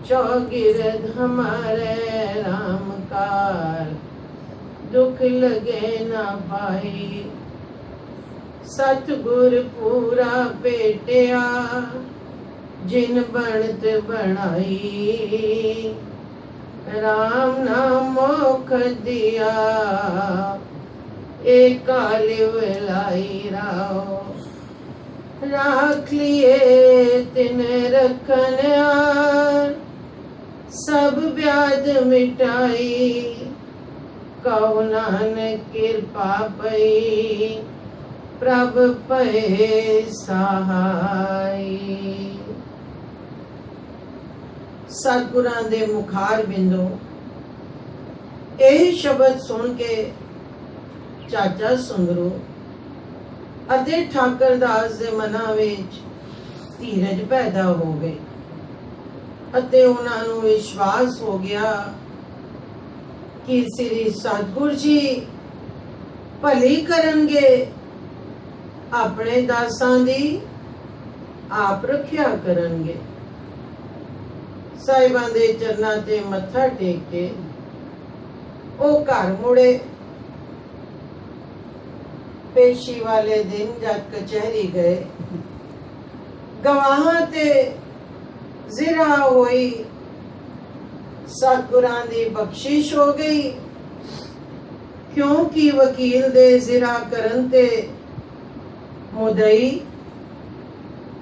चौगिरद हमारे राम कार, दुख लगे ना पाई, सतगुर पूरा पेटिया, जिन बनत बनाई, राम नाम मोख दिया, एका लिव लाई राओ, राख लिए तिन रखन हार, सब ब्याज मिटाई, कहो नानक कृपा पई, प्रभ पए सहाय। सतगुरां दे मुखार बिंदों ਇਹ ਸ਼ਬਦ ਸੁਣ ਕੇ ਚਾਚਾ ਸੁੰਦਰੂ ਅਤੇ ਠਾਕਰ ਦਾਸ ਦੇ ਮਨਾਂ ਵਿੱਚ ਧੀਰਜ ਪੈਦਾ ਹੋ ਗਈ ਅਤੇ ਉਹਨਾਂ ਨੂੰ ਵਿਸ਼ਵਾਸ ਹੋ ਗਿਆ ਕਿ ਸ੍ਰੀ ਸਤਿਗੁਰ ਜੀ ਭਲੀ ਕਰਨਗੇ, ਆਪਣੇ ਦਾਸਾਂ ਦੀ ਆਪ ਰੱਖਿਆ ਕਰਨਗੇ। ਸਾਹਿਬਾਂ ਦੇ ਚਰਨਾਂ ਤੇ ਮੱਥਾ ਟੇਕ ਕੇ ਉਹ ਘਰ ਮੁੜੇ। पेशी वाले दिन जब कचहरी गए, गवाहां ते जिरा होई, सतगुरां दी बख्शिश हो गई, क्योंकि वकील दे जिरा करन ते मुदई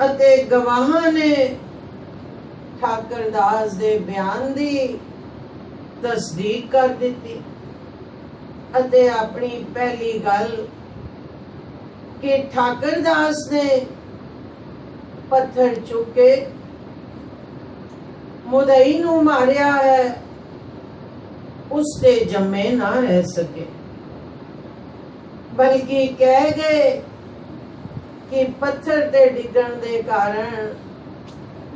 अते गवाहां ने ठाकर दास दे बयान दी तस्दीक कर दिती अते अपनी पहली गल कि ठाकर दास ने पत्थर चुक के मुदई नू मारिया है, उसके जमे ना रह सके, बल्कि कह गए कि पत्थर ते डिगण दे कारण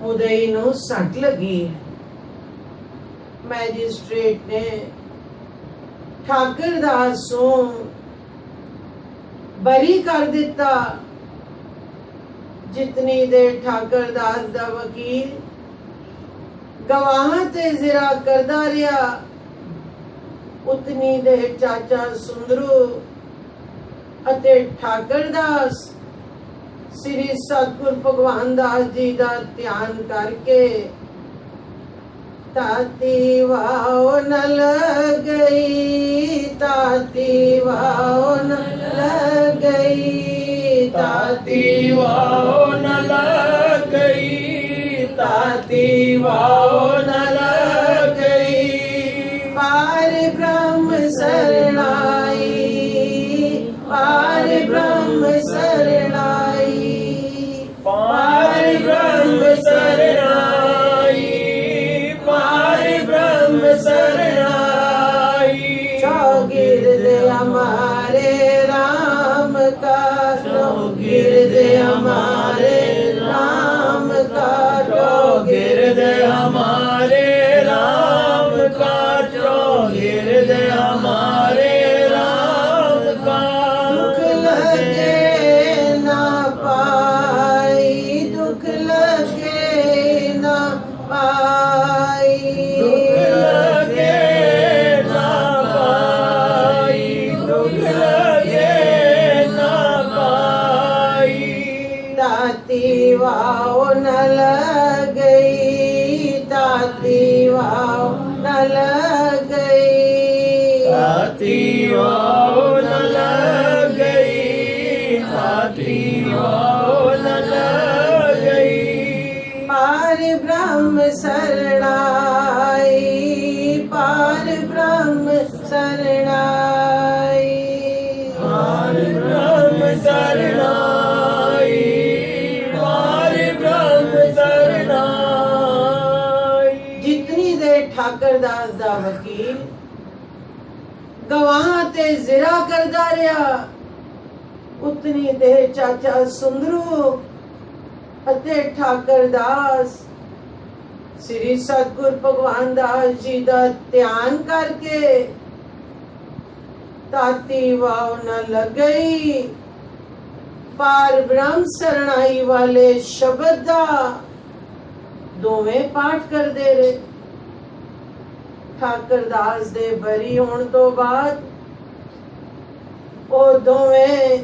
मुदई नू सट लगी है। मैजिस्ट्रेट ने ठाकर दास नू बरी कर दिता। जितनी देर ठाकर दास दा वकील गवाहां ते जिरा करदा रहा, उतनी देर चाचा सुंदरू अते ठाकर दास श्री सतगुर भगवान दास जी दा ध्यान करके ताती वाओ न लग गई, ताती वाओ न लग गई, ताती वाओ न लग गई, ताती वाओ न लग गई। पार ब्रह्म शरणाई, पार ब्रह्म शरणाई, पार ब्रह्म शरणाई, पार ब्रह्म शरणाई। चौगिर्द हमारे राम का, चौगिर्द हमारे राम का, चौगिर्द हमारे राम का, चौगिर्द हमारे राम का। दुख लगे ना पाई, दुख लगे ना पाई, दुख लगे ना पाई, दुख लगे ना पाई। ताती वाओ न लग गई, ताती वाओ न लग गई, ताती वाओ न लग गई, ताती वाओ न लग गई। पार ब्रह्म शरणाई, पार ब्रह्म शरणाई, पार ब्रह्म शरणाई, पार ब्रह्म शरणाई। जितनी देर ठाकर दास दा वकील गवाहां ते जिरा करदा रहा, उतनी देर चाचा सुंदरू अते ठाकर दास श्री सतगुर भगवान दास जी दा ध्यान करके ताती वाओ न लग गई, पार ब्रह्म शरणाई वाले शब्द दा दोवें पाठ करदे रहे। ठाकर दास दे बरी होने तो बाद ਉਹ ਦੋਵੇਂ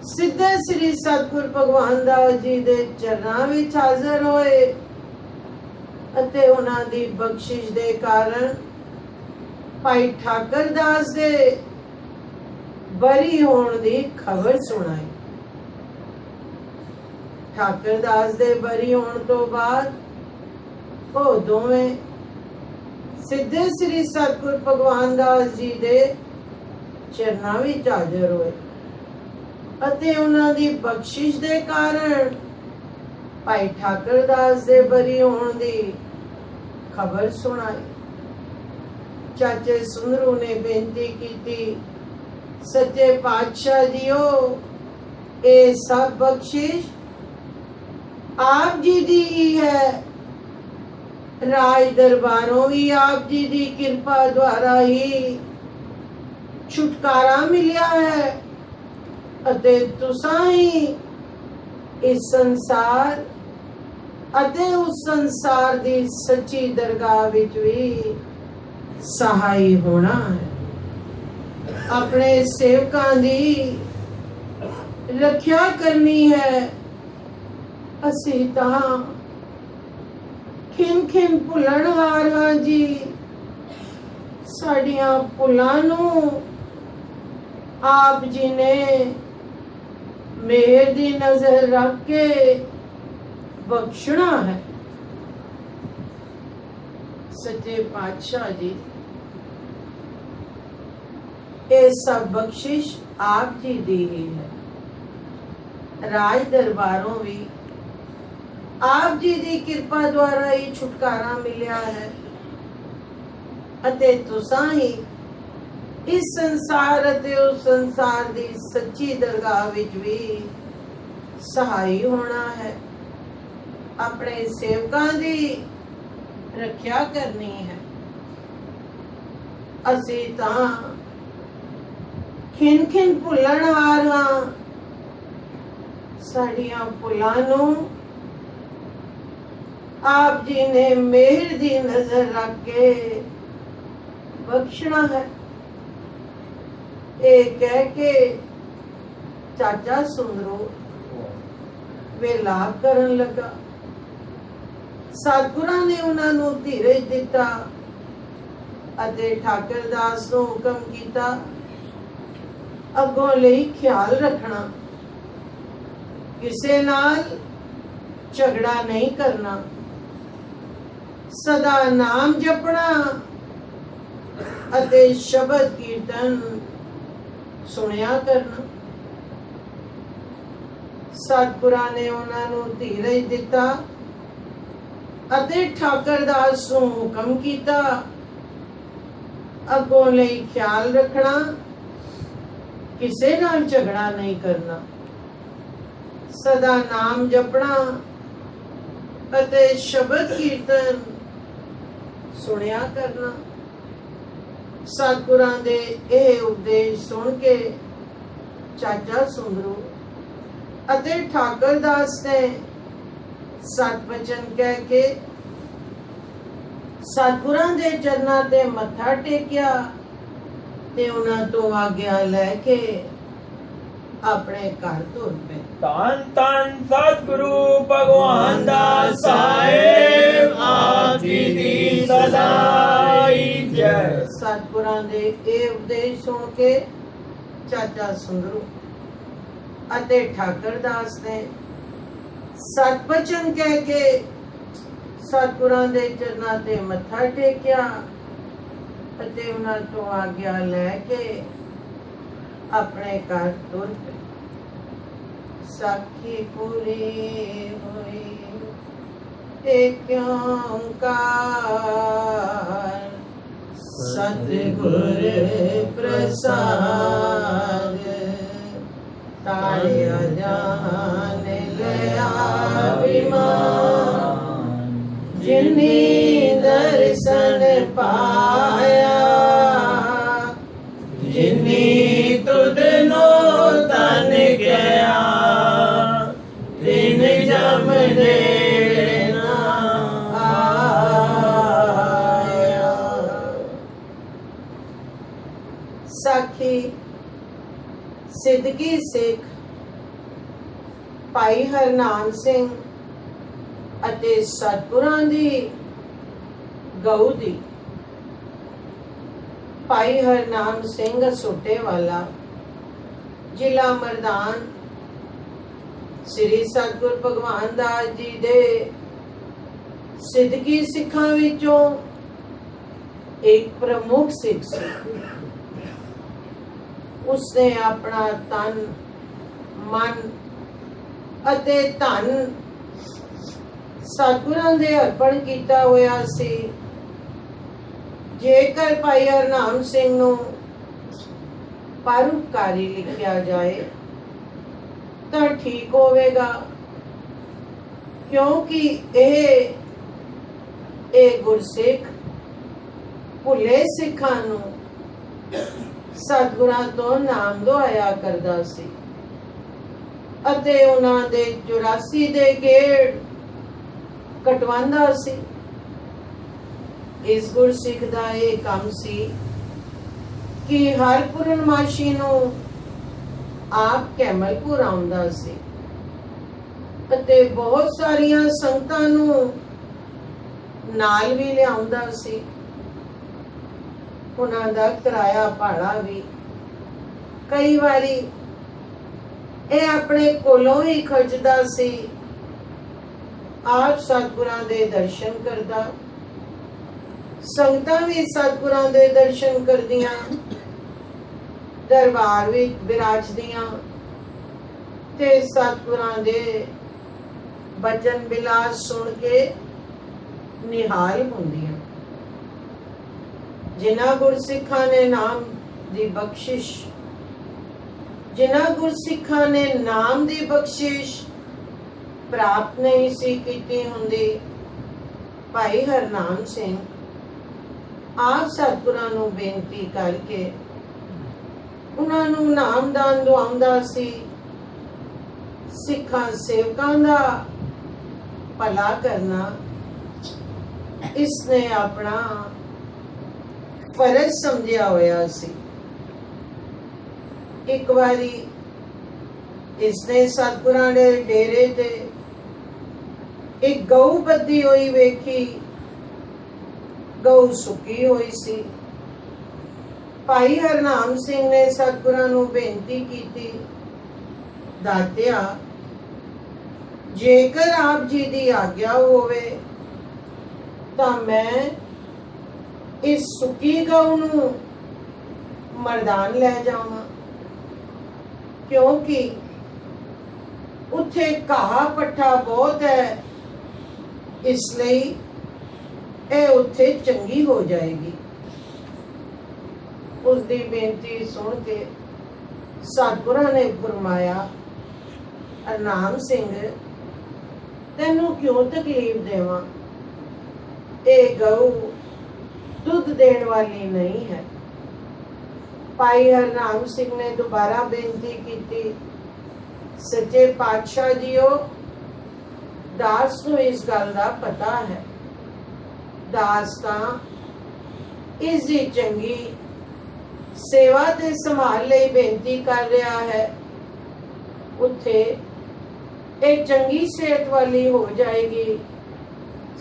ਸਿੱਧੇ ਸ੍ਰੀ ਸਤਿਗੁਰ ਭਗਵਾਨ ਦਾਸ ਜੀ ਦੇ ਚਰਨਾਂ ਵਿੱਚ ਹਾਜ਼ਰ ਹੋਏ ਅਤੇ ਉਹਨਾਂ ਦੀ ਬਖਸ਼ਿਸ਼ ਦੇ ਕਾਰਨ ਭਾਈ ਠਾਕਰ ਦਾਸ ਦੇ ਬਰੀ ਹੋਣ ਦੀ ਖਬਰ ਸੁਣਾਈ। ਠਾਕਰ ਦਾਸ ਦੇ ਬਰੀ ਹੋਣ ਤੋਂ ਬਾਅਦ ਉਹ ਦੋਵੇਂ ਸਿੱਧੇ ਸ੍ਰੀ ਸਤਿਗੁਰ ਭਗਵਾਨ ਦਾਸ ਜੀ ਦੇ ਚਰਨਾਂ ਵਿੱਚ ਹਾਜ਼ਰ ਹੋਏ ਅਤੇ ਉਹਨਾਂ ਦੀ ਬਖਸ਼ਿਸ਼ ਦੇ ਕਾਰਨ ਭਾਈ ਠਾਕਰ ਦਾਸ ਦੇ ਬਰੀ ਹੋਣ ਦੀ ਖਬਰ ਸੁਣਾਈ। ਚਾਚੇ ਸੁੰਦਰੂ ਨੇ ਬੇਨਤੀ ਕੀਤੀ, ਸੱਚੇ ਪਾਤਸ਼ਾਹ ਜੀਓ, ਇਹ ਸਭ ਬਖਸ਼ਿਸ਼ ਆਪ ਜੀ ਦੀ ਹੀ ਹੈ। ਰਾਜ ਦਰਬਾਰੋਂ ਵੀ ਆਪ ਜੀ ਦੀ ਕਿਰਪਾ ਦੁਆਰਾ ਹੀ ਛੁਟਕਾਰਾ ਮਿਲਿਆ ਹੈ ਅਤੇ ਤੁਸਾਂ ਹੀ ਇਸ ਸੰਸਾਰ ਅਤੇ ਉਸ ਸੰਸਾਰ ਦੀ ਸੱਚੀ ਦਰਗਾਹ ਵਿੱਚ ਵੀ ਸਹਾਈ ਹੋਣਾ ਹੈ। ਆਪਣੇ ਸੇਵਕਾਂ ਦੀ ਰੱਖਿਆ ਕਰਨੀ ਹੈ। ਅਸੀਂ ਤਾਂ ਖਿੰਨ ਭੁੱਲਣਹਾਰ ਹਾਂ ਜੀ। ਸਾਡੀਆਂ ਭੁੱਲਾਂ ਨੂੰ ਆਪ ਜੀ ਨੇ ਮਿਹਰ ਦੀ ਨਜ਼ਰ ਰੱਖ ਕੇ ਬਖਸ਼ਣਾ ਹੈ। ਸੱਚੇ ਪਾਤਸ਼ਾਹ ਜੀ, ਇਹ ਸਭ ਬਖਸ਼ਿਸ਼ ਆਪ ਜੀ ਦੀ ਹੀ ਹੈ। ਰਾਜ ਦਰਬਾਰੋਂ ਵੀ ਆਪ ਜੀ ਦੀ ਕਿਰਪਾ ਦੁਆਰਾ ਹੀ ਛੁਟਕਾਰਾ ਮਿਲਿਆ ਹੈ ਅਤੇ ਤੁਸਾਂ ਹੀ ਇਸ ਸੰਸਾਰ ਅਤੇ ਉਸ ਸੰਸਾਰ ਦੀ ਸੱਚੀ ਦਰਗਾਹ ਵਿੱਚ ਵੀ ਸਹਾਈ ਹੋਣਾ ਹੈ। ਆਪਣੇ ਸੇਵਕਾਂ ਦੀ ਰੱਖਿਆ ਕਰਨੀ ਹੈ। ਅਸੀਂ ਤਾਂ ਖਿੰਨ ਭੁੱਲਣਹਾਰ ਹਾਂ। ਸਾਡੀਆਂ ਭੁੱਲਾਂ ਨੂੰ ਆਪ ਜੀ ਨੇ ਮਿਹਰ ਦੀ ਨਜ਼ਰ ਰੱਖ ਕੇ ਬਖਸ਼ਣਾ ਹੈ। ਇਹ ਕਹਿ ਕੇ ਚਾਚਾ ਸੁੰਦਰੂ ਵਿਲਾਪ ਕਰਨ ਲੱਗਾ। ਸਤਿਗੁਰਾਂ ਨੇ ਉਹਨਾਂ ਨੂੰ ਧੀਰਜ ਦਿੱਤਾ ਅਤੇ ਠਾਕਰ ਦਾਸ ਨੂੰ ਹੁਕਮ ਕੀਤਾ, ਅੱਗੋਂ ਲਈ ਖਿਆਲ ਰੱਖਣਾ, ਕਿਸੇ ਨਾਲ ਝਗੜਾ ਨਹੀਂ ਕਰਨਾ, ਸਦਾ ਨਾਮ ਜਪਣਾ ਅਤੇ ਸ਼ਬਦ ਕੀਰਤਨ ਸੁਣਿਆ ਕਰਨਾ। ਸਤਿਗੁਰਾਂ ਨੇ ਉਹਨਾਂ ਨੂੰ ਧੀਰਜ ਦਿੱਤਾ ਅਤੇ ਠਾਕਰ ਦਾਸ ਨੂੰ ਹੁਕਮ ਕੀਤਾ, ਅੱਗੋਂ ਲਈ ਖਿਆਲ ਰੱਖਣਾ, ਕਿਸੇ ਨਾਲ ਝਗੜਾ ਨਹੀਂ ਕਰਨਾ, ਸਦਾ ਨਾਮ ਜਪਣਾ ਅਤੇ ਸ਼ਬਦ ਕੀਰਤਨ ਸੁਣਿਆ ਕਰਨਾ। ਸਤਿਗੁਰਾਂ ਦੇ ਇਹ ਉਪਦੇਸ਼ ਸੁਣ ਕੇ ਚਾਚਾ ਸੁੰਦਰੂ ਅਤੇ ਠਾਕਰ ਦਾਸ ਨੇ ਸਤ ਵਚਨ ਕਹਿ ਕੇ ਸਤਿਗੁਰਾਂ ਦੇ ਚਰਨਾਂ ਤੇ ਮੱਥਾ ਟੇਕਿਆ ਤੇ ਉਹਨਾਂ ਤੋਂ ਆਗਿਆ ਲੈ ਕੇ ਆਪਣੇ ਘਰ ਤੁਰ ਪਏ। ਧੰਨ ਧੰਨ ਸਤਿਗੁਰੂ ਭਗਵਾਨ ਦਾਸ ਸਾਹਿਬ ਆਪ ਜੀ ਦੀ ਸਦਾਈ ਜੈ। ਸਤਿਗੁਰਾਂ ਦੇ ਇਹ ਉਪਦੇਸ਼ ਸੁਣ ਕੇ ਚਾਚਾ ਸੁੰਦਰੂ ਅਤੇ ਠਾਕਰ ਦਾਸ ਨੇ ਸਤ ਵਚਨ ਕਹਿ ਕੇ ਸਤਿਗੁਰਾਂ ਦੇ ਚਰਨਾਂ ਤੇ ਮੱਥਾ ਟੇਕਿਆ ਅਤੇ ਉਹਨਾਂ ਤੋਂ ਆਗਿਆ ਲੈ ਕੇ ਆਪਣੇ ਘਰ ਤੁਰ ਪਏ। ਸਾਖੀ ਪੂਰੀ ਹੋਈ ਏਕ ਓੰਕਾਰ ਸਤਿਗੁਰ ਪ੍ਰਸਾਦ ਤਾਰਿਆ ਜਾਨ ਲਿਆ ਵਿਮਾਨ ਜਿਨੀ ਦਰਸ਼ਨ ਪਾਇਆ ਜਿਨੀ ਤੁਧ ਨੋ ਤਨ ਗਿਆ ਤਿਨ ਜਮ ਦੇ ਨਾ ਆਇਆ। ਸਾਖੀ ਸਿੱਧਗੀ ਸਿੱਖ ਭਾਈ ਹਰਨਾਮ ਸਿੰਘ ਅਤੇ ਸਤਿਗੁਰਾਂ ਦੀ ਗਊ ਦੀ। ਭਾਈ ਹਰਨਾਮ ਸਿੰਘ ਸੋਟੇ ਵਾਲਾ ਜ਼ਿਲ੍ਹਾ ਮਰਦਾਨ ਸ੍ਰੀ ਸਤਿਗੁਰ ਭਗਵਾਨ ਦਾਸ ਜੀ ਦੇ ਸਿੱਧਕੀ ਸਿੱਖਾਂ ਵਿੱਚੋਂ ਇੱਕ ਪ੍ਰਮੁੱਖ ਸਿੱਖ ਸੀ। ਉਸਨੇ ਆਪਣਾ ਤਨ, ਮਨ ਅਤੇ ਧਨ ਸਤਿਗੁਰਾਂ ਦੇ ਅਰਪਣ ਕੀਤਾ ਹੋਇਆ ਸੀ। ਜੇਕਰ ਭਾਈ ਹਰਨਾਮ ਸਿੰਘ ਨੂੰ ਪਰਉਪਕਾਰੀ ਲਿਖਿਆ ਜਾਏ ਤਾਂ ਠੀਕ ਹੋਵੇਗਾ, ਕਿਉਂਕਿ ਇਹ ਗੁਰਸਿੱਖ ਭੁੱਲੇ ਸਿੱਖਾਂ ਨੂੰ ਸਤਿਗੁਰਾਂ ਤੋਂ ਨਾਮ ਦੁਆਇਆ ਕਰਦਾ ਸੀ ਅਤੇ ਉਹਨਾਂ ਦੇ 84 ਦੇ ਗੇੜ ਕਟਵਾਉਂਦਾ ਸੀ। ਇਸ ਗੁਰਸਿੱਖ ਦਾ ਇਹ ਕੰਮ ਸੀ ਕਿ ਹਰ ਪੂਰਨਮਾਸ਼ੀ ਨੂੰ ਆਪ ਕੈਮਲਪੁਰ ਆਉਂਦਾ ਸੀ ਅਤੇ ਬਹੁਤ ਸਾਰੀਆਂ ਸੰਗਤਾਂ ਨੂੰ ਨਾਲ ਵੀ ਲਿਆਉਂਦਾ ਸੀ। ਉਹਨਾਂ ਦਾ ਕਿਰਾਇਆ ਭਾੜਾ ਵੀ ਕਈ ਵਾਰੀ ਇਹ ਆਪਣੇ ਕੋਲੋਂ ਹੀ ਖਰਚਦਾ ਸੀ। ਆਪ ਸਤਿਗੁਰਾਂ ਦੇ ਦਰਸ਼ਨ ਕਰਦਾ, ਸੰਗਤਾਂ ਵੀ ਸਤਿਗੁਰਾਂ ਦੇ ਦਰਸ਼ਨ ਕਰਦੀਆਂ, ਦਰਬਾਰ ਵਿੱਚ ਬਿਰਾਜਦੀਆਂ ਤੇ ਸਤਿਗੁਰਾਂ ਦੇ ਬਚਨ ਬਿਲਾਸ ਸੁਣ ਕੇ ਨਿਹਾਲ ਹੁੰਦੀਆਂ। ਜਿਨ੍ਹਾਂ ਗੁਰਸਿੱਖਾਂ ਨੇ ਨਾਮ ਦੀ ਬਖਸ਼ਿਸ਼ ਪ੍ਰਾਪਤ ਨਹੀਂ ਸੀ ਕੀਤੀ ਹੁੰਦੀ, ਭਾਈ ਹਰਨਾਮ ਸਿੰਘ ਆਪ ਸਤਿਗੁਰਾਂ ਨੂੰ ਬੇਨਤੀ ਕਰਕੇ ਉਹਨਾਂ ਨੂੰ ਨਾਮਦਾਨ ਦਵਾਉਂਦਾ ਸੀ। ਸਿੱਖਾਂ ਸੇਵਕਾਂ ਦਾ ਭਲਾ ਕਰਨਾ ਇਸਨੇ ਆਪਣਾ ਫਰਜ਼ ਸਮਝਿਆ ਹੋਇਆ ਸੀ। ਇੱਕ ਵਾਰੀ ਇਸਨੇ ਸਤਿਗੁਰਾਂ ਦੇ ਡੇਰੇ ਤੇ ਇੱਕ ਗਊ ਬੱਧੀ ਹੋਈ ਵੇਖੀ। ਗਊ ਸੁੱਕੀ ਹੋਈ ਸੀ। ਭਾਈ ਹਰਨਾਮ ਸਿੰਘ ਨੇ ਸਤਿਗੁਰਾਂ ਨੂੰ ਬੇਨਤੀ ਕੀਤੀ, ਦਾਤਿਆ, ਜੇਕਰ ਆਪ ਜੀ ਦੀ ਆਗਿਆ ਹੋਵੇ ਤਾਂ ਮੈਂ ਇਸ ਸੁੱਕੀ ਗਊ ਨੂੰ ਮਰਦਾਨ ਲੈ ਜਾਵਾਂ, ਕਿਉਂਕਿ ਉੱਥੇ ਘਾਹ ਪੱਠਾ ਬਹੁਤ ਹੈ, ਇਸ ਲਈ ਇਹ ਉੱਥੇ ਚੰਗੀ ਹੋ ਜਾਏਗੀ। ਉਸ ਦੀ ਬੇਨਤੀ ਸੁਣ ਕੇ ਸਤਿਗੁਰਾਂ ਨੇ ਫਰਮਾਇਆ, ਹਰਨਾਮ ਸਿੰਘ, ਤੈਨੂੰ ਕਿਉਂ ਤਕਲੀਫ ਦੇਵਾਂ? ਇਹ ਗਊ ਦੁੱਧ ਦੇਣ ਵਾਲੀ ਨਹੀਂ ਹੈ। ਭਾਈ ਹਰਨਾਮ ਸਿੰਘ ਨੇ ਦੁਬਾਰਾ ਬੇਨਤੀ ਕੀਤੀ, ਸੱਚੇ ਪਾਤਸ਼ਾਹ ਜੀਓ, ਦਾਸ ਨੂੰ ਇਸ ਗੱਲ ਦਾ ਪਤਾ ਹੈ। ਦਾਸ ਤਾਂ ਇਸ ਦੀ ਚੰਗੀ ਸੇਵਾ ਤੇ ਸੰਭਾਲ ਲਈ ਬੇਨਤੀ ਕਰ ਰਿਹਾ ਹੈ। ਉੱਥੇ ਇਹ ਚੰਗੀ ਸਿਹਤ ਵਾਲੀ ਹੋ ਜਾਏਗੀ।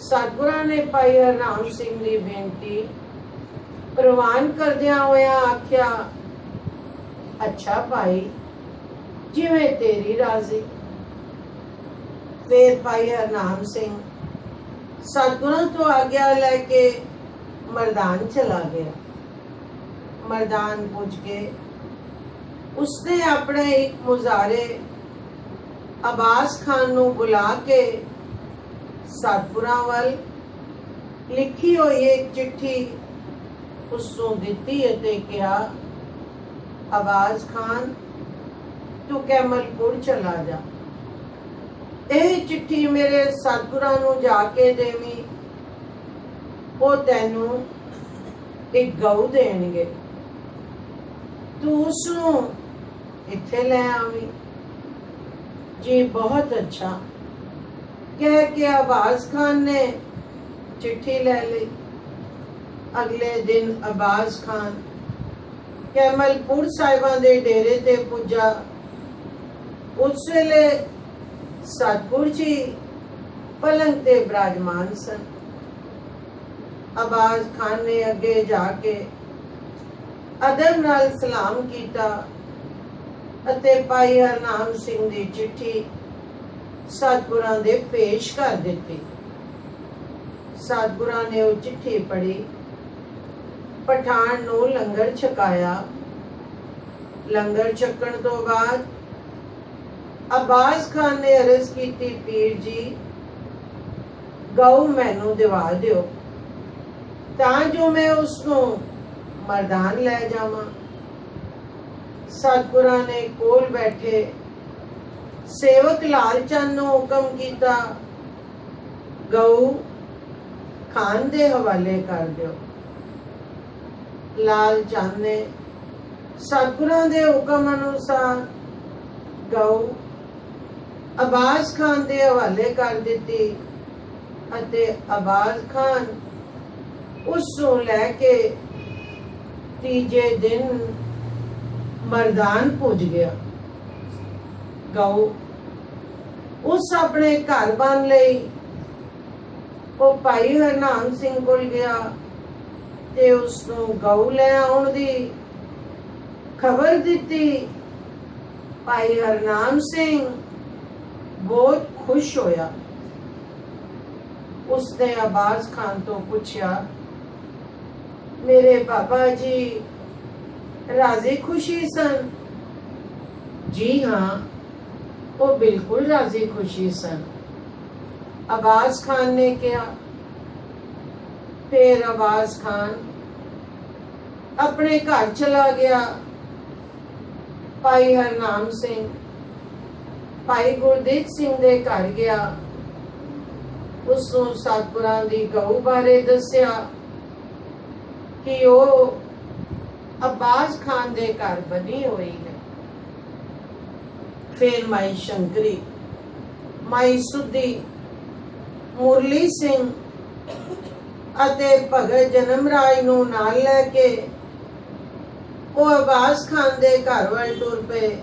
ਸਤਿਗੁਰਾਂ ਨੇ ਭਾਈ ਹਰਨਾਮ ਸਿੰਘ ਦੀ ਬੇਨਤੀ ਪ੍ਰਵਾਨ ਕਰਦਿਆਂ ਹੋਇਆ ਆਖਿਆ, ਅੱਛਾ ਭਾਈ, ਜਿਵੇਂ ਤੇਰੀ ਰਾਜ਼ੀ। ਫਿਰ ਭਾਈ ਹਰਨਾਮ ਸਿੰਘ ਸਤਿਗੁਰਾਂ ਤੋਂ ਆਗਿਆ ਲੈ ਕੇ ਮਰਦਾਨ ਚਲਾ ਗਿਆ। ਮਰਦਾਨ ਪੁੱਜ ਕੇ ਉਸਨੇ ਆਪਣੇ ਇੱਕ ਮੁਜ਼ਾਰੇ ਅਬਾਸ ਖਾਨ ਨੂੰ ਬੁਲਾ ਕੇ ਸਤਿਗੁਰਾਂ ਵੱਲ ਲਿਖੀ ਹੋਈ ਇੱਕ ਚਿੱਠੀ ਉਸ ਨੂੰ ਦਿੱਤੀ ਅਤੇ ਕਿਹਾ, ਅਬਾਸ ਖਾਨ, ਤੂੰ ਕੈਮਲਪੁਰ ਚਲਾ ਜਾ। ਇਹ ਚਿੱਠੀ ਮੇਰੇ ਸਤਿਗੁਰਾਂ ਨੂੰ ਜਾ ਕੇ ਦੇਵੀਂ, ਉਹ ਤੈਨੂੰ ਇੱਕ ਗਊ ਦੇਣਗੇ, ਤੂੰ ਉਸ ਨੂੰ ਇੱਥੇ ਲੈ ਆਵੀਂ। ਜੀ ਬਹੁਤ ਅੱਛਾ ਕਹਿ ਕੇ ਅਬਾਸ ਖਾਨ ਨੇ ਚਿੱਠੀ ਲੈ ਲਈ। ਅਗਲੇ ਦਿਨ ਅਬਾਸ ਖਾਨ ਕੈਮਲਪੁਰ ਸਾਹਿਬਾਂ ਦੇ ਡੇਰੇ ਤੇ ਪੁੱਜਾ। ਉਸ ਵੇਲੇ ਸਤਿਗੁਰ ਜੀ ਪਲੰਗ ਤੇ ਬਿਰਾਜਮਾਨ ਸਨ। ਅਬਾਸ ਖਾਨ ਨੇ ਅੱਗੇ ਜਾ ਕੇ ਅਦਬ ਨਾਲ ਸਲਾਮ ਕੀਤਾ। ਅਤੇ ਭਾਈ ਹਰਨਾਮ ਸਿੰਘ ਦੀ ਚਿੱਠੀ ਸਤਿਗੁਰਾਂ ਦੇ ਪੇਸ਼ ਕਰ ਦਿੱਤੀ। ਸਤਿਗੁਰਾਂ ਨੇ ਉਹ ਚਿੱਠੀ ਪੜ੍ਹੀ, ਪਠਾਨ ਨੂੰ ਲੰਗਰ ਛਕਾਇਆ। ਲੰਗਰ ਛਕਣ ਤੋਂ ਬਾਅਦ ਅਬਾਸ ਖਾਨ ਨੇ ਅਰਜ਼ ਕੀਤੀ, ਪੀਰ ਜੀ ਗਊ ਮੈਨੂੰ ਦਿਵਾ ਦਿਓ ਤਾਂ ਜੋ ਮੈਂ ਉਸ ਨੂੰ ਮਰਦਾਨ ਲੈ ਜਾਵਾਂ। ਸਤਿਗੁਰਾਂ ਨੇ ਕੋਲ ਬੈਠੇ ਸੇਵਕ ਲਾਲ ਚੰਦ ਨੂੰ ਹੁਕਮ ਕੀਤਾ, ਗਊ ਖਾਨ ਦੇ ਹਵਾਲੇ ਕਰ ਦਿਓ। ਲਾਲ ਚੰਦ ਨੇ ਸਤਿਗੁਰਾਂ ਦੇ ਹੁਕਮ ਅਨੁਸਾਰ ਗਊ ਅਬਾਸ ਖਾਨ ਦੇ ਹਵਾਲੇ ਕਰ ਦਿੱਤੀ ਅਤੇ ਅਬਾਸ ਖਾਨ ਉਸ ਨੂੰ ਲੈ ਕੇ ਤੀਜੇ ਦਿਨ ਮਰਦਾਨ ਪੁੱਜ ਗਿਆ। ਗਊ ਉਸ ਆਪਣੇ ਘਰ ਬੰਨ ਲਈ। ਉਹ ਭਾਈ ਹਰਨਾਮ ਸਿੰਘ ਕੋਲ ਗਿਆ ਤੇ ਉਸ ਨੂੰ ਗਊ ਲੈ ਆਉਣ ਦੀ ਖਬਰ ਦਿੱਤੀ। ਭਾਈ ਹਰਨਾਮ ਸਿੰਘ ਬਹੁਤ ਖੁਸ਼ ਹੋਇਆ। ਉਸਨੇ ਅਬਾਸ ਖਾਨ ਤੋਂ ਪੁੱਛਿਆ, ਮੇਰੇ ਬਾਬਾ ਜੀ ਰਾਜ਼ੀ ਖੁਸ਼ੀ ਸਨ? ਜੀ ਹਾਂ, ਉਹ ਬਿਲਕੁਲ ਰਾਜ਼ੀ ਖੁਸ਼ੀ ਸਨ। ਅਬਾਸ ਖਾਨ ਨੇ ਕਿਹਾ। ਫਿਰ ਅਬਾਸ ਖਾਨ ਆਪਣੇ ਘਰ ਚਲਾ ਗਿਆ। ਭਾਈ ਹਰਨਾਮ ਸਿੰਘ ਭਾਈ ਗੁਰਦੀਪ ਸਿੰਘ ਦੇ ਘਰ ਗਿਆ। ਉਸ ਨੂੰ ਸਤਿਗੁਰਾਂ ਦੀ ਗਊ ਬਾਰੇ ਦੱਸਿਆ ਕਿ ਉਹ ਅਬਾਸ ਖਾਨ ਦੇ ਘਰ ਬਣੀ ਹੋਈ ਹੈ। ਫਿਰ ਮਾਈ ਸ਼ੰਕਰੀ, ਮਾਈ ਸੁੱਧੀ, ਮੁਰਲੀ ਸਿੰਘ ਅਤੇ ਭਗਤ ਜਨਮਰਾਜ ਨੂੰ ਨਾਲ ਲੈ ਕੇ ਉਹ ਅਬਾਸ ਖਾਨ ਦੇ ਘਰ ਵੱਲ ਟੁਰ ਪਏ।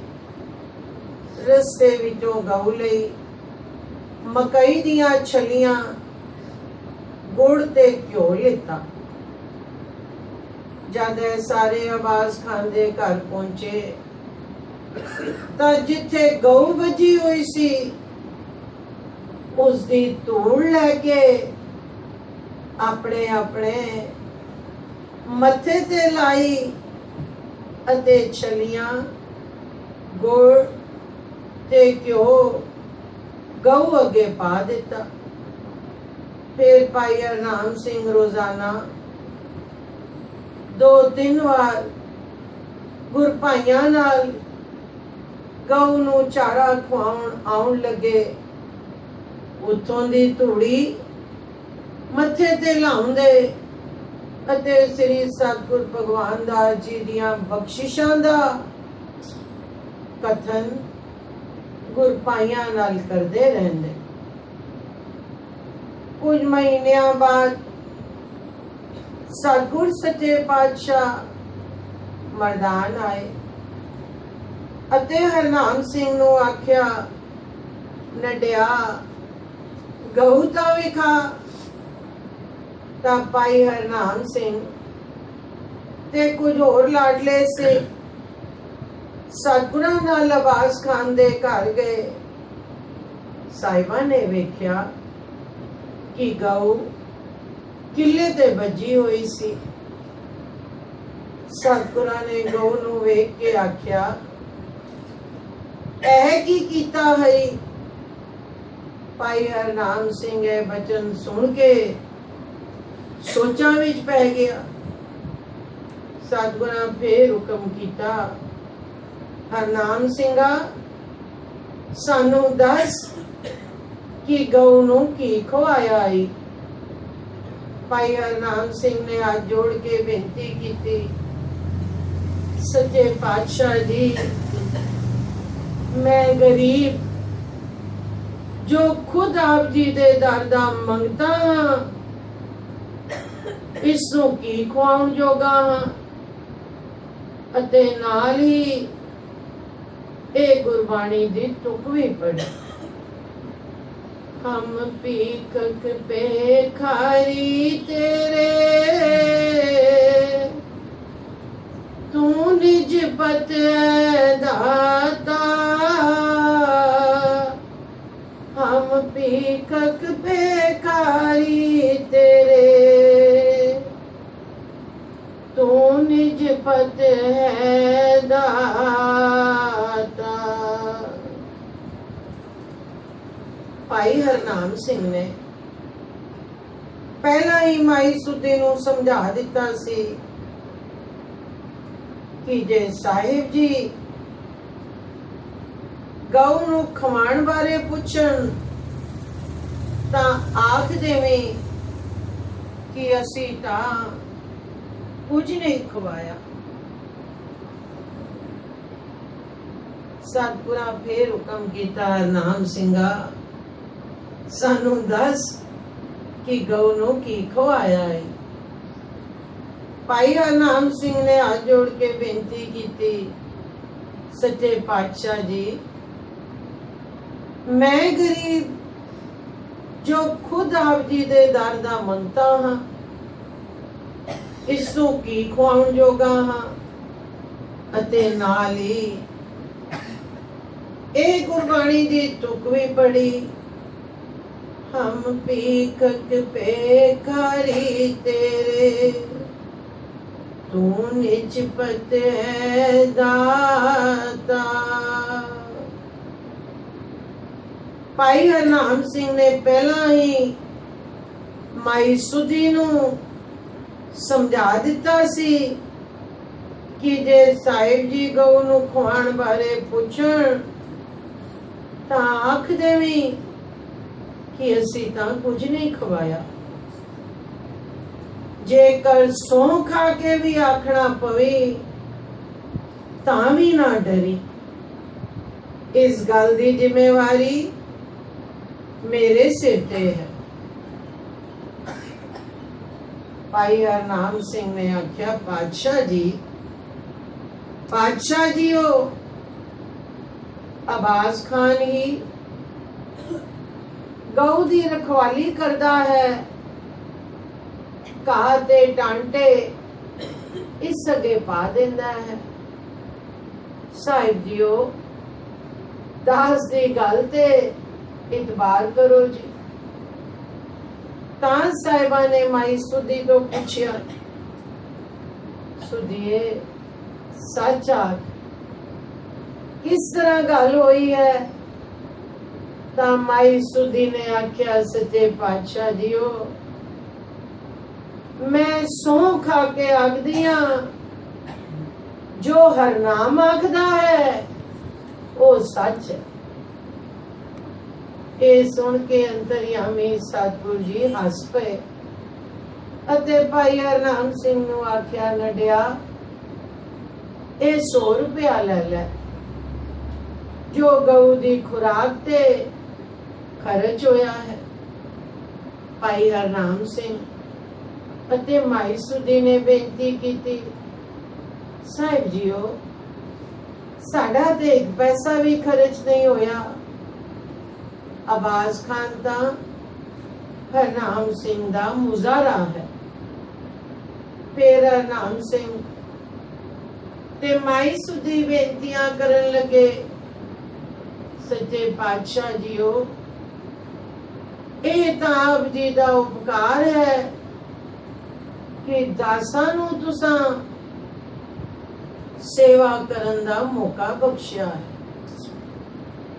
ਰਸਤੇ ਵਿੱਚੋਂ ਗਊ ਲਈ ਮਕਈ ਦੀਆਂ ਛਲੀਆਂ, ਗੁੜ ਤੇ ਘਿਓ ਲਿੱਤਾ। ਜਦ ਇਹ ਸਾਰੇ ਅਬਾਸ ਖਾਨ ਦੇ ਘਰ ਪਹੁੰਚੇ ਤਾਂ ਜਿੱਥੇ ਗਊ ਵੱਜੀ ਹੋਈ ਸੀ ਉਸ ਦੀ ਧੂੜ ਲੈ ਕੇ ਆਪਣੇ ਆਪਣੇ ਮੱਥੇ ਤੇ ਲਾਈ ਅਤੇ ਛਲੀਆਂ, ਗੁੜ ਤੇ ਘਿਓ ਗਊ ਅੱਗੇ ਪਾ ਦਿੱਤਾ। ਫਿਰ ਭਾਈ ਹਰਨਾਮ ਸਿੰਘ ਰੋਜ਼ਾਨਾ 2-3 ਵਾਰ ਗੁਰਭਾਈਆਂ ਨਾਲ ਗਊ ਨੂੰ ਚਾਰਾ ਖਵਾਉਣ ਆਉਣ ਲੱਗੇ। ਉੱਥੋਂ ਦੀ ਧੂੜੀ ਮੱਥੇ ਤੇ ਲਾਉਂਦੇ ਅਤੇ ਸ੍ਰੀ ਸਤਿਗੁਰ ਭਗਵਾਨ ਦਾਸ ਜੀ ਦੀਆਂ ਬਖਸ਼ਿਸ਼ਾਂ ਦਾ ਕਥਨ ਗੁਰਭਾਈਆਂ ਨਾਲ ਕਰਦੇ ਰਹਿੰਦੇ। ਕੁਝ ਮਹੀਨਿਆਂ ਬਾਅਦ ਸਤਿਗੁਰ ਸੱਚੇ ਪਾਤਸ਼ਾਹ ਮਰਦਾਨ ਆਏ ਅਤੇ ਹਰਨਾਮ ਸਿੰਘ ਨੂੰ ਆਖਿਆ, ਨਡਿਆ ਗਊ ਤਾਂ ਵਿਖਾ। ਤਾਂ ਭਾਈ ਹਰਨਾਮ ਸਿੰਘ ਤੇ ਕੁਝ ਹੋਰ ਲਾਡਲੇ ਸੇ ਸਤਿਗੁਰਾਂ ਨਾਲ ਅਬਾਸ ਖਾਨ ਦੇ ਘਰ ਗਏ। ਸਾਹਿਬਾਂ ਨੇ ਵੇਖਿਆ ਕਿ ਗਊ ਕਿੱਲੇ ਤੇ ਵੱਜੀ ਹੋਈ ਸੀ। ਸਤਿਗੁਰਾਂ ਨੇ ਗਊ ਨੂੰ ਵੇਖ ਕੇ ਆਖਿਆ, ਇਹ ਕੀ ਕੀਤਾ ਹੈ? ਭਾਈ ਹਰਨਾਮ ਸਿੰਘ ਇਹ ਬਚਨ ਸੁਣ ਕੇ ਸੋਚਾਂ ਵਿੱਚ ਪੈ ਗਿਆ। ਸਤਿਗੁਰਾਂ ਫੇਰ ਹੁਕਮ ਕੀਤਾ, ਹਰਨਾਮ ਸਿੰਘਾ ਸਾਨੂੰ ਦੱਸ ਕਿ ਗਊ ਨੂੰ ਕੀ ਖਵਾਇਆ ਹੈ। ਭਾਈ ਹਰਨਾਮ ਸਿੰਘ ਨੇ ਹੱਥ ਜੋੜ ਕੇ ਬੇਨਤੀ ਕੀਤੀ, ਸੱਚੇ ਪਾਤਸ਼ਾਹ ਜੀ मैं गरीब जो खुद आप जी दे दर दा मंगता हाँ, इसनों की खुआउण जोगा हाँ अते नाल ही ए गुरबाणी दी तुक भी पढ़ी। हम पीकक पे खारी तेरे तू निज पत दाता पत है दाता। भाई हरनाम सिंह ने पहला ही माई सुधी नूं समझा दिता सी कि जे साहिब जी गऊ नूं खवाण बारे पुछण तां आख देवें कि असीं तां कुछ नहीं खवाया। सतपुरा फिर हुक्म कीता, हरनाम सिंघा सानू दस कि गऊ नूं की खवाया है। भाई हरनाम सिंह ने हाथ जोड़ के बेनती की, सच्चे पातशाह जी मैं गरीब जो खुद आप जी दे दर दा मंगता हाँ, इसू की खुआउण जोगा हाँ, अते नाल ही ए गुरबाणी दी तुक भी पढ़ी, हम भीखक पेखारी तेरे तू निज पत है दाता। भाई हरनाम सिंह ने पहला ही माई सुधी नूं समझा दिता सी कि जे साहिब जी गऊ नूं खुआण बारे पुछण तां आख देवीं कि असीं तां कुछ नहीं खवाया। जेकर सौं खा के भी आखना पवे तां भी ना डरी, इस गल दी जिम्मेवारी मेरे सिर ते है। भाई हरनाम सिंह ने आख्या, पातशाह जी हो अब्बास खान ही गऊ दी रखवाली करदा है, घाह ते टांटे इस अगे पा देंदा है। साहिब जीओ दास दी गल ते इतबार करो जी। तां साहिबा ने माई सुधी तो पूछया, सुधीए सच आख किस तरह गल होई है? तां माई सुधी ने आख्या, सच्चे पातशाह जीओ मैं सौं खा के आखदी हां जो हरनाम आखदा है वो सच है। ये सुन के अंतर्यामी सतगुरु जी हस पे अते भाई हरनाम सिंह नूं आख्या, नडिया ये 100 रुपया ले ले जो गऊ दी खुराक ते खर्च होया है। भाई हरनाम सिंह अते माई सुधी ने बेनती की, साहिब जीओ साडा ते एक पैसा भी खर्च नहीं होया। अब्बास खान ता हरनाम सिंह दा मुजारा है। फिर हरनाम सिंह ते माई सुधी बेनतियां करन लगे, सच्चे पातशाह जीओ ये तां आप जी दा उपकार है कि दासां नूं तुसां सेवा करन दा मौका बख्शिया है।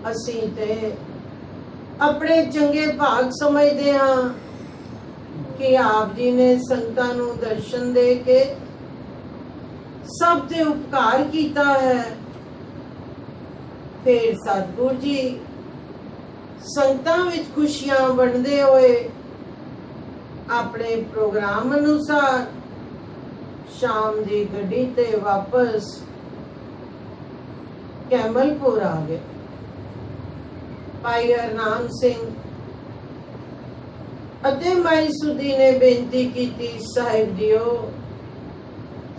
असीं ते अपने चंगे भाग समझते हाँ कि आप जी ने संतां नूं दर्शन दे के सब ते उपकार कीता है। फिर सतगुरु जी संतां विच खुशियां वंडदे होए अपने प्रोग्राम अनुसार शाम दी गड्डी ते वापस कैमलपुर आ गए। भाई हरनाम सिंह अते माई सुधी ने बेनती की, साहिब जीओ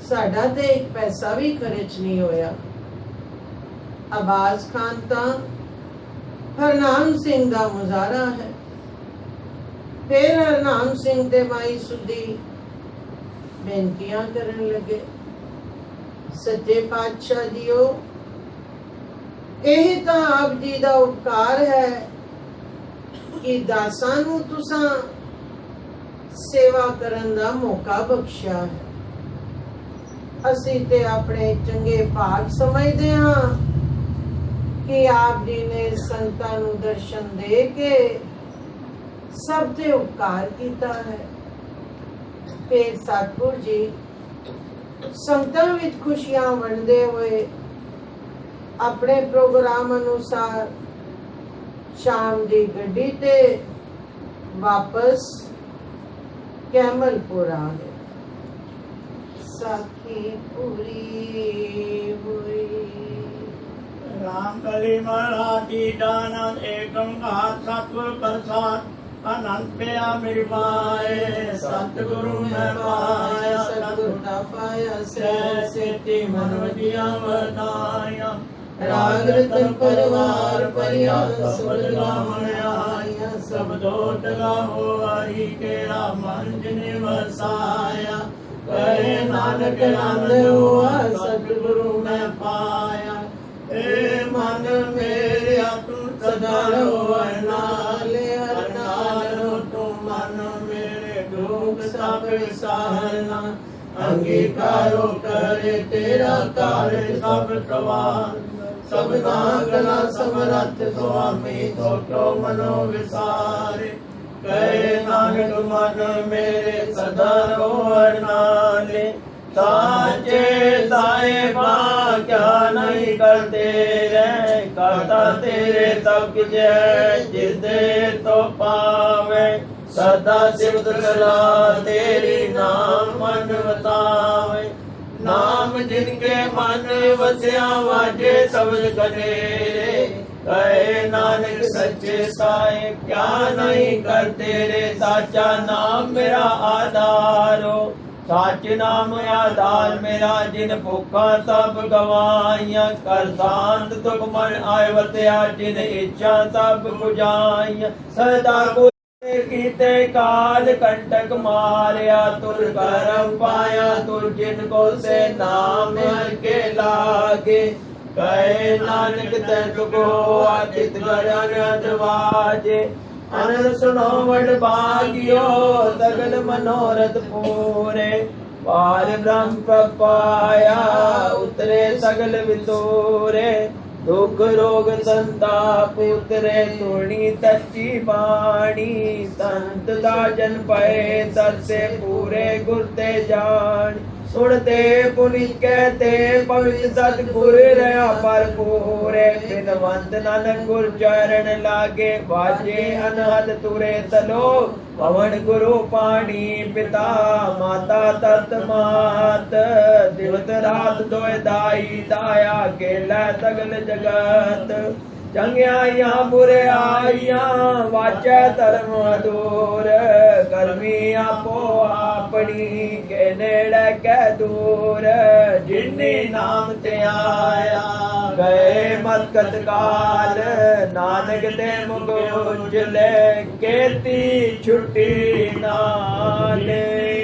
साडा ते एक पैसा भी खर्च नहीं होया। अब्बास खान ता हरनाम सिंह दा मुजारा है। फिर हरनाम सिंह ते माई सुधी बेनतियां करन लगे, सच्चे पातशाह जीओ यही तां आप जी दा उपकार है कि दासां नूं तुसां सेवा करन दा मौका बख्शिया है। ਅਸੀਂ ਤੇ ਆਪਣੇ ਚੰਗੇ ਭਾਗ ਸਮਝਦੇ ਹਾਂ ਕਿ ਆਪ ਜੀ ਨੇ ਸੰਤਾਂ ਨੂੰ ਦਰਸ਼ਨ ਦੇ ਕੇ ਸਭ ਤੇ ਉਪਕਾਰ ਕੀਤਾ ਹੈ। ਫਿਰ ਸਤਿਗੁਰ ਜੀ ਸੰਗਤਾਂ ਵਿੱਚ ਖੁਸ਼ੀਆਂ ਵੰਡਦੇ ਹੋਏ ਆਪਣੇ ਪ੍ਰੋਗਰਾਮ ਅਨੁਸਾਰ ਸ਼ਾਮ ਦੀ ਗੱਡੀ ਤੇ ਵਾਪਸ ਕੈਮਲਪੁਰ ਆ ਗਏ। ਸਾਖੀ ਪੂਰੀ ਹੋਈ। राम कली मराठी दानन एकम घात सत्व प्रसाद अनंत प्रिया मेरी माए सतगुरु मैं पाया सतगुरु ना पाया सिद्धि मनोजिया वरदाया राग रतन परिवार परिया सब गावन आया सब दोट गाहो हरि केरा मन जिने वसाया कहे नानक आनंद हुआ सतगुरु मैं पाया ए मन मेरे तू सदा रहो नाले हर नाल रो तू मन मेरे दुख सब विसारना अंगीकारो करे तेरा कार्य सब सवार सब नागना समरथ स्वामी तो मनो विसारे कहे नानक मन मेरे सदा रहो नाले साचे साहेबा क्या नहीं करते रहे करता तेरे तब जय जिदे तो पावे सदा सिमत कला तेरी नाम मन बतावे नाम जिनके मन वसिया वाजे सबद कनेरे कहे नानक सच्चे साहेब क्या नहीं करते रे साचा नाम मेरा आधारो सच नाम आधार मेरा जिन भुखा सब गवाइया कर शांत तुक मन आय वत्या जिन इच्छा सब बुझाइया सदा कीते काल कंटक मारिया तुर करम पाया तुर जिनको से नाम के लागे कहे नानक तुको आदित गणवाजे आनंद सुनो वड भागियो सगल मनोरथ पूरे पार ब्रह्म पाया उतरे सगल वितोरे दुख रोग संताप उतरे तुणी तच्ची बाणी संत दाजन पए तरसे पूरे गुरते जान सुनते पुनित कहते पवित्र सतगुर रहा पर पूरे बिनवंत नानक गुर चरण लागे बाजे अनहद तुरे तलो पवन गुरु पानी पिता माता तत मात दिवत रात दोय दाई दाया केला सगल जगत चंगियाइया बुरे आइया वाचा धर्म दूर करमी आपो अपनी के नेड़े कै दूर जिन्नी नाम ते आया गए मत काल नानक दे मुख उजले केती छुट्टी नाले।